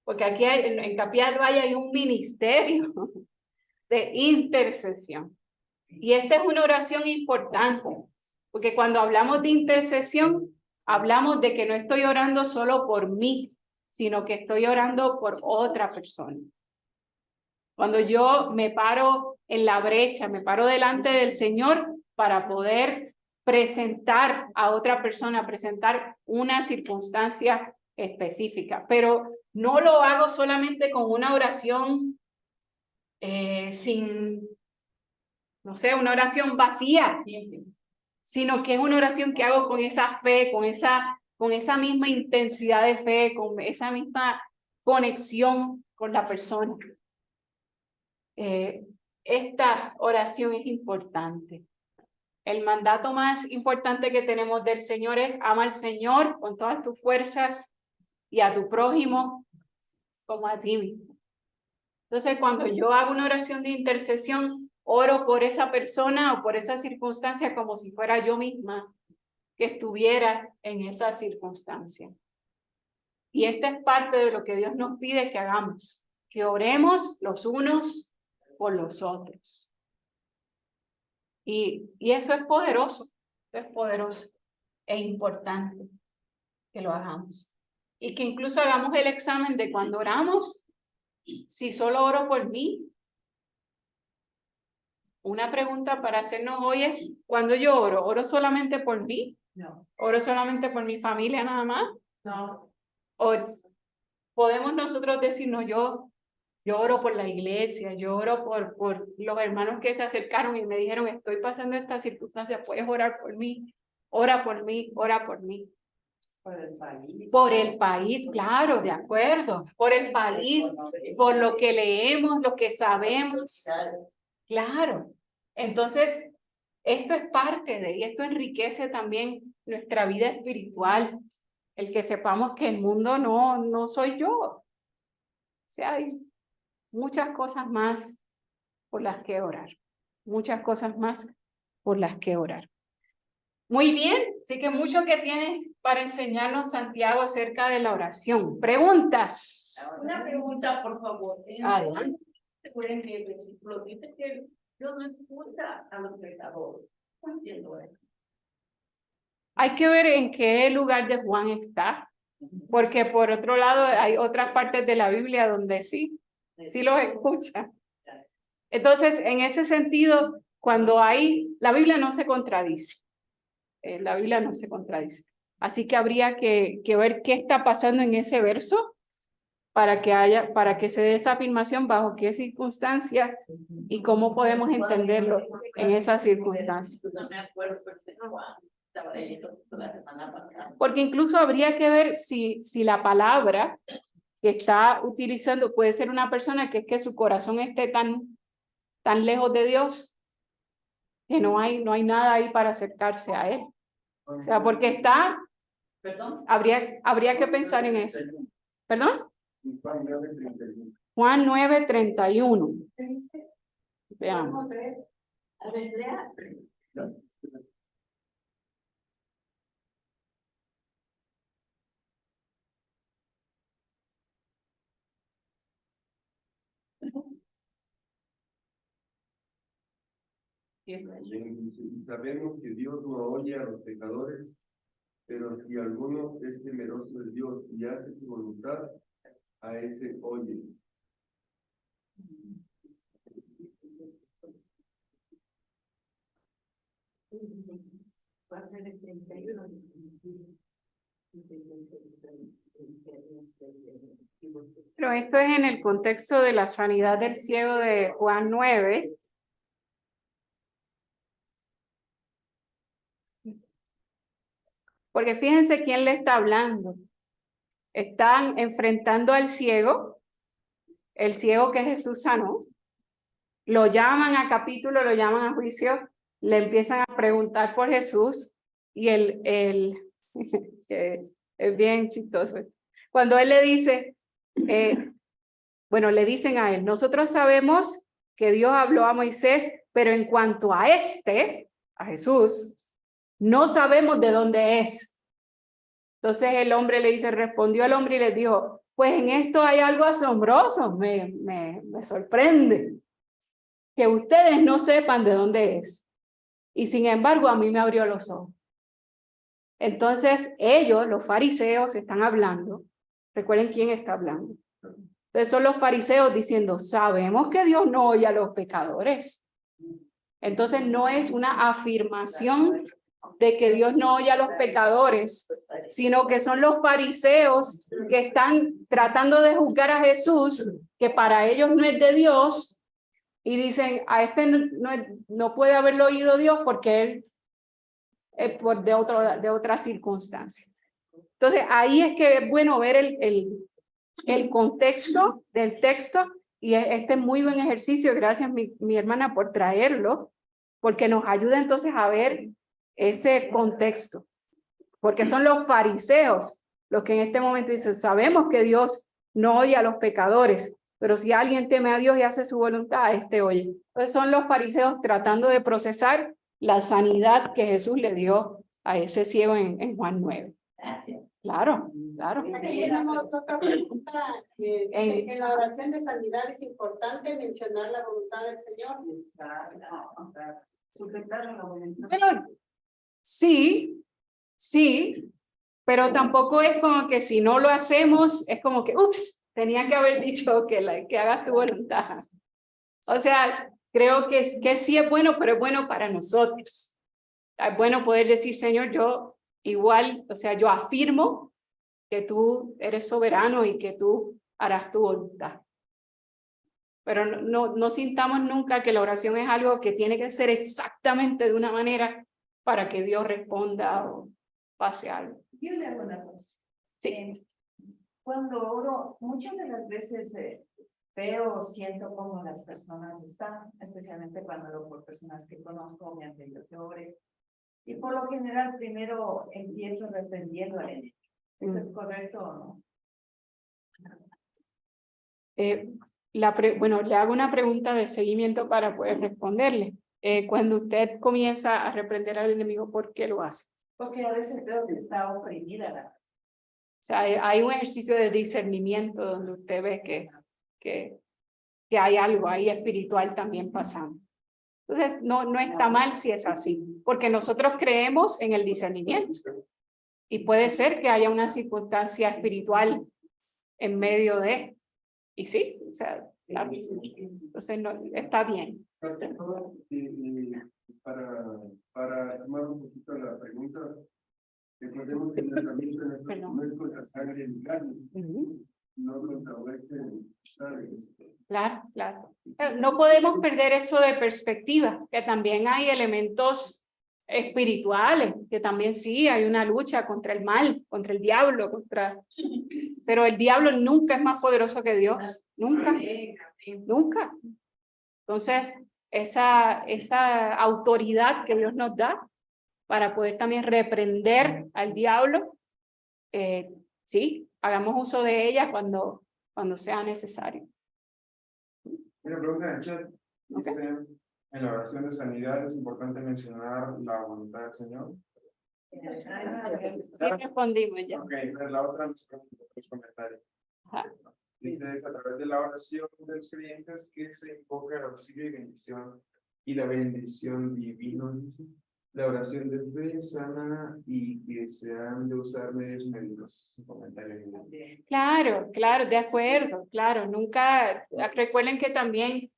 [SPEAKER 1] Porque aquí en Capilla del Valle hay un ministerio de intercesión. Y esta es una oración importante, porque cuando hablamos de intercesión, hablamos de que no estoy orando solo por mí, sino que estoy orando por otra persona. Cuando yo me paro en la brecha, me paro delante del Señor para poder presentar a otra persona, presentar una circunstancia específica, pero no lo hago solamente con una oración no sé, una oración vacía, sino que es una oración que hago con esa fe, con esa misma intensidad de fe, con esa misma conexión con la persona. Esta oración es importante. El mandato más importante que tenemos del Señor es ama al Señor con todas tus fuerzas y a tu prójimo como a ti mismo. Entonces, cuando yo hago una oración de intercesión, oro por esa persona o por esa circunstancia como si fuera yo misma que estuviera en esa circunstancia. Y esta es parte de lo que Dios nos pide que hagamos, que oremos los unos por los otros. Y eso es poderoso e importante que lo hagamos. Y que incluso hagamos el examen de cuando oramos, si solo oro por mí. Una pregunta para hacernos hoy es, cuando yo oro solamente por mí?
[SPEAKER 3] No.
[SPEAKER 1] ¿Oro solamente por mi familia nada más?
[SPEAKER 3] No.
[SPEAKER 1] ¿O podemos nosotros decir, no, yo oro por la iglesia, yo oro por los hermanos que se acercaron y me dijeron, estoy pasando esta circunstancia, puedes orar por mí? Ora por mí, ora por mí.
[SPEAKER 3] Por el país.
[SPEAKER 1] Por el país, claro, de acuerdo. Por el país, por lo que leemos, lo que sabemos. Claro. Entonces, esto es parte de, y esto enriquece también nuestra vida espiritual. El que sepamos que el mundo no soy yo. O sea, hay muchas cosas más por las que orar. Muchas cosas más por las que orar. Muy bien, así que mucho que tienes para enseñarnos Santiago acerca de la oración. ¿Preguntas?
[SPEAKER 3] Una pregunta, por favor.
[SPEAKER 1] Adelante.
[SPEAKER 3] Recuerden que el versículo dice que Dios no expulsa a los pecadores. No entiendo eso.
[SPEAKER 1] Hay que ver en qué lugar de Juan está, porque por otro lado hay otras partes de la Biblia donde sí los escucha. Entonces, en ese sentido, cuando la Biblia no se contradice. La Biblia no se contradice. Así que habría que ver qué está pasando en ese verso para que se dé esa afirmación bajo qué circunstancia y cómo podemos entenderlo en esa circunstancia.
[SPEAKER 3] No me acuerdo, pero estaba leyendo la semana pasada.
[SPEAKER 1] Porque incluso habría que ver si la palabra que está utilizando puede ser una persona que es que su corazón esté tan lejos de Dios que no hay nada ahí para acercarse a él. O sea, porque está, habría que pensar en eso. ¿Perdón? Juan 9:31. Veamos.
[SPEAKER 3] A ver, lea.
[SPEAKER 9] Y sabemos que Dios no oye a los pecadores, pero si alguno es temeroso de Dios y hace su voluntad, a ese oye.
[SPEAKER 1] Pero esto es en el contexto de la sanidad del ciego de Juan 9. Porque fíjense quién le está hablando. Están enfrentando al ciego, el ciego que Jesús sanó. Lo llaman a capítulo, lo llaman a juicio, le empiezan a preguntar por Jesús y es bien chistoso. Cuando él le dice, le dicen a él, nosotros sabemos que Dios habló a Moisés, pero en cuanto a a Jesús, no sabemos de dónde es. Entonces el hombre le dice, respondió el hombre y le dijo, pues en esto hay algo asombroso, me sorprende que ustedes no sepan de dónde es. Y sin embargo, a mí me abrió los ojos. Entonces ellos, los fariseos, están hablando. Recuerden quién está hablando. Entonces son los fariseos diciendo, sabemos que Dios no oye a los pecadores. Entonces no es una afirmación de que Dios no oye a los pecadores, sino que son los fariseos que están tratando de juzgar a Jesús, que para ellos no es de Dios, y dicen, a este no puede haberlo oído Dios porque él es de otra circunstancia. Entonces ahí es que es bueno ver el contexto del texto, y este es muy buen ejercicio, gracias mi hermana por traerlo, porque nos ayuda entonces a ver ese contexto, porque son los fariseos los que en este momento dicen, sabemos que Dios no oye a los pecadores, pero si alguien teme a Dios y hace su voluntad, oye. Entonces son los fariseos tratando de procesar la sanidad que Jesús le dio a ese ciego en Juan 9.
[SPEAKER 3] Gracias.
[SPEAKER 1] Claro.
[SPEAKER 10] Aquí tenemos otra pregunta. En la oración de sanidad es importante mencionar la voluntad del Señor.
[SPEAKER 7] Sujetar a la voluntad.
[SPEAKER 1] Bueno, sí, pero tampoco es como que si no lo hacemos, es como que, ups, tenía que haber dicho que hagas tu voluntad. O sea, creo que sí es bueno, pero es bueno para nosotros. Es bueno poder decir, Señor, yo igual, o sea, yo afirmo que tú eres soberano y que tú harás tu voluntad. Pero no sintamos nunca que la oración es algo que tiene que ser exactamente de una manera para que Dios responda o pase algo.
[SPEAKER 6] Yo le hago una cosa.
[SPEAKER 1] Sí.
[SPEAKER 6] Cuando oro, muchas de las veces veo o siento cómo las personas están, especialmente cuando oro por personas que conozco, me han pedido que ore. Y por lo general, primero empiezo reprendiendo al enemigo. ¿Eso es correcto o no?
[SPEAKER 1] Bueno, le hago una pregunta de seguimiento para poder responderle. Cuando usted comienza a reprender al enemigo, ¿por qué lo hace?
[SPEAKER 6] Porque a veces veo que está oprimida la.
[SPEAKER 1] O sea, hay un ejercicio de discernimiento donde usted ve que hay algo ahí espiritual también pasando. Entonces, no está mal si es así, porque nosotros creemos en el discernimiento. Y puede ser que haya una circunstancia espiritual en medio de, y sí, o sea, claro, entonces está bien.
[SPEAKER 9] Para tomar un poquito la pregunta, recordemos que el tratamiento no es con la sangre en carne, no contra
[SPEAKER 1] Claro. No podemos perder eso de perspectiva, que también hay elementos espirituales, que también sí hay una lucha contra el mal, contra el diablo, pero el diablo nunca es más poderoso que Dios, nunca. Entonces, esa autoridad que Dios nos da para poder también reprender al diablo, sí, hagamos uso de ella cuando sea necesario.
[SPEAKER 11] Una pregunta en el chat. Dice, en la oración de sanidad es importante mencionar la voluntad del Señor.
[SPEAKER 1] Sí, respondimos ya.
[SPEAKER 11] Ok, la otra nos pregunta otros comentarios.
[SPEAKER 1] Ajá.
[SPEAKER 11] Dice, es a través de la oración de los creyentes que se invoca el auxilio y bendición, y la bendición divina, dice. La oración de fe sana y que se han de usar medios médicos.
[SPEAKER 1] Claro, de acuerdo, claro. Nunca, recuerden que también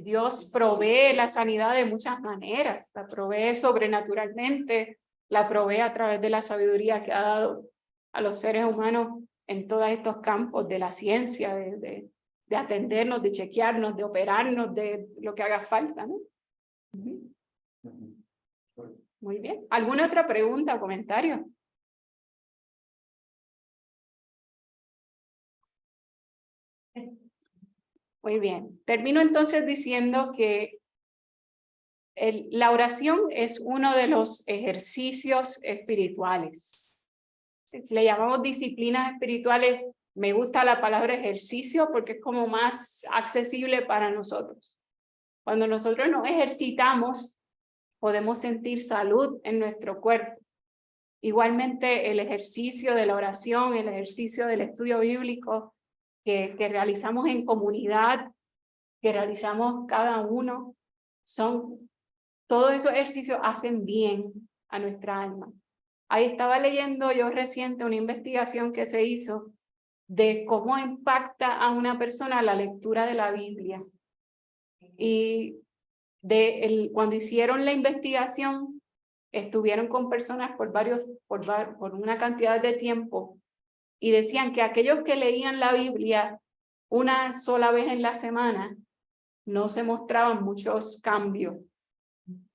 [SPEAKER 1] Dios provee la sanidad de muchas maneras, la provee sobrenaturalmente, la provee a través de la sabiduría que ha dado a los seres humanos en todos estos campos de la ciencia, de atendernos, de chequearnos, de operarnos, de lo que haga falta, ¿no? Muy bien. ¿Alguna otra pregunta o comentario? Muy bien. Termino entonces diciendo que la oración es uno de los ejercicios espirituales. Si le llamamos disciplinas espirituales, me gusta la palabra ejercicio porque es como más accesible para nosotros. Cuando nosotros nos ejercitamos, podemos sentir salud en nuestro cuerpo. Igualmente el ejercicio de la oración, el ejercicio del estudio bíblico que realizamos en comunidad, que realizamos cada uno, todos esos ejercicios hacen bien a nuestra alma. Ahí estaba leyendo yo reciente una investigación que se hizo de cómo impacta a una persona la lectura de la Biblia. Y cuando hicieron la investigación, estuvieron con personas por una cantidad de tiempo y decían que aquellos que leían la Biblia una sola vez en la semana no se mostraban muchos cambios.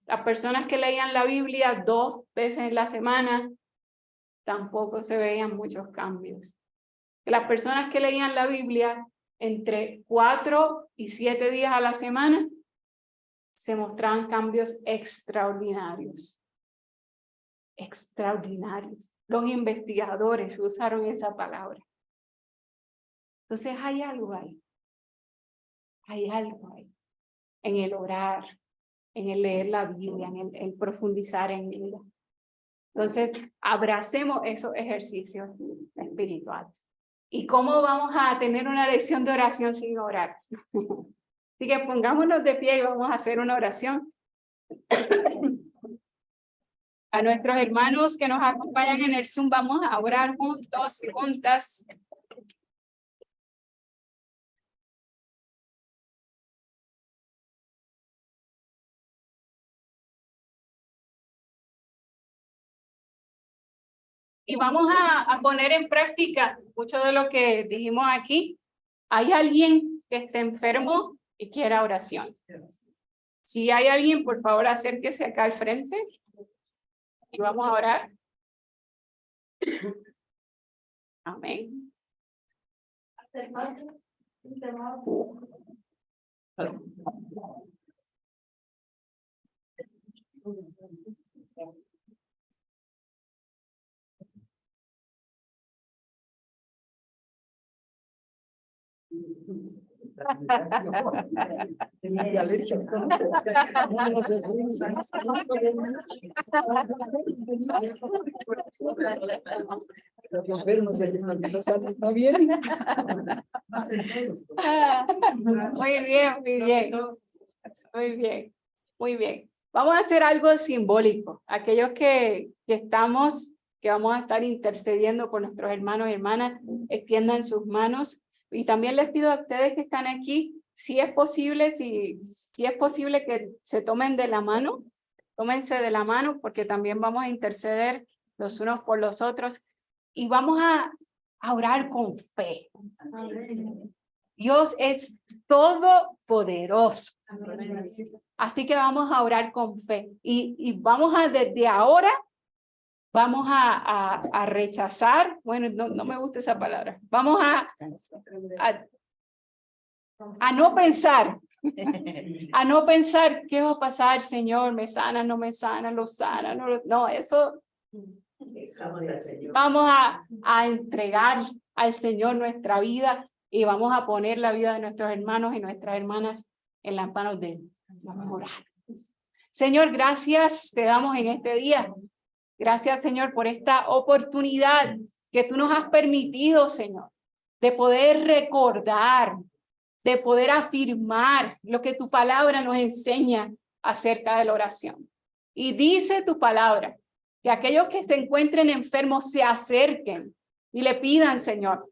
[SPEAKER 1] Las personas que leían la Biblia 2 veces en la semana tampoco se veían muchos cambios. Las personas que leían la Biblia entre 4 y 7 días a la semana se mostraban cambios extraordinarios. Extraordinarios. Los investigadores usaron esa palabra. Entonces hay algo ahí. Hay algo ahí. En el orar, en el leer la Biblia, en el profundizar en ella. Entonces, abracemos esos ejercicios espirituales. ¿Y cómo vamos a tener una lección de oración sin orar? Así que pongámonos de pie y vamos a hacer una oración. A nuestros hermanos que nos acompañan en el Zoom, vamos a orar juntos y juntas. Y vamos a poner en práctica mucho de lo que dijimos aquí. ¿Hay alguien que esté enfermo y quiera oración? Si hay alguien, por favor, acérquese acá al frente. Y vamos a orar. Amén.
[SPEAKER 7] Los enfermos no vienen.
[SPEAKER 1] Muy bien, muy bien. Muy bien, muy bien. Vamos a hacer algo simbólico. Aquellos que vamos a estar intercediendo por nuestros hermanos y hermanas, extiendan sus manos. Y también les pido a ustedes que están aquí, si es posible que se tomen de la mano, tómense de la mano, porque también vamos a interceder los unos por los otros. Y vamos a orar con fe. Dios es todopoderoso. Así que vamos a orar con fe. Y vamos desde ahora, vamos a rechazar, bueno, no me gusta esa palabra. Vamos a no pensar. A no pensar qué va a pasar, Señor, me sana, no me sana, lo sana, no, eso. Vamos a entregar al Señor nuestra vida y vamos a poner la vida de nuestros hermanos y nuestras hermanas en las manos de Él. Vamos a orar. Señor, gracias te damos en este día. Gracias, Señor, por esta oportunidad que tú nos has permitido, Señor, de poder recordar, de poder afirmar lo que tu palabra nos enseña acerca de la oración. Y dice tu palabra que aquellos que se encuentren enfermos se acerquen y le pidan, Señor,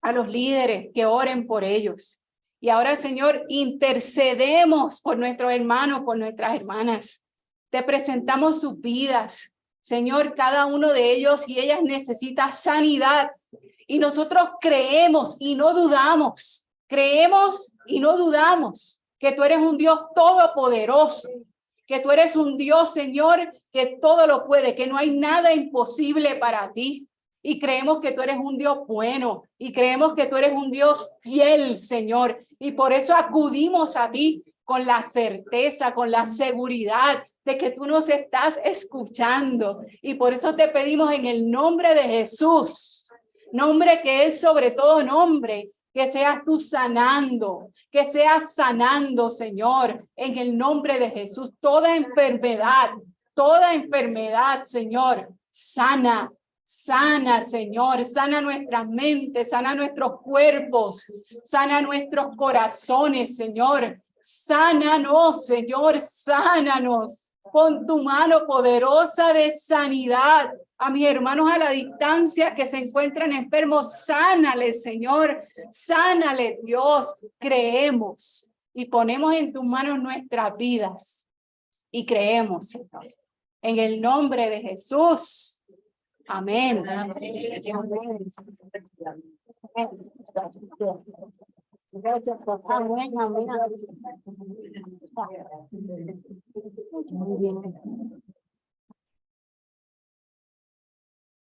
[SPEAKER 1] a los líderes que oren por ellos. Y ahora, Señor, intercedemos por nuestros hermanos, por nuestras hermanas. Te presentamos sus vidas. Señor, cada uno de ellos y ellas necesita sanidad. Y nosotros creemos y no dudamos que tú eres un Dios todopoderoso, que tú eres un Dios, Señor, que todo lo puede, que no hay nada imposible para ti. Y creemos que tú eres un Dios bueno y creemos que tú eres un Dios fiel, Señor. Y por eso acudimos a ti con la certeza, con la seguridad de que tú nos estás escuchando. Y por eso te pedimos en el nombre de Jesús, nombre que es sobre todo nombre, que seas tú sanando, que seas sanando, Señor, en el nombre de Jesús. Toda enfermedad, Señor, sana. Sana, Señor, sana nuestras mentes, sana nuestros cuerpos, sana nuestros corazones, Señor. Sánanos, Señor, sánanos con tu mano poderosa de sanidad. A mis hermanos a la distancia que se encuentran enfermos, sánale, Señor, sánale, Dios. Creemos y ponemos en tus manos nuestras vidas y creemos, Señor, en el nombre de Jesús. Amén. Gracias por amén, amén. Muy bien.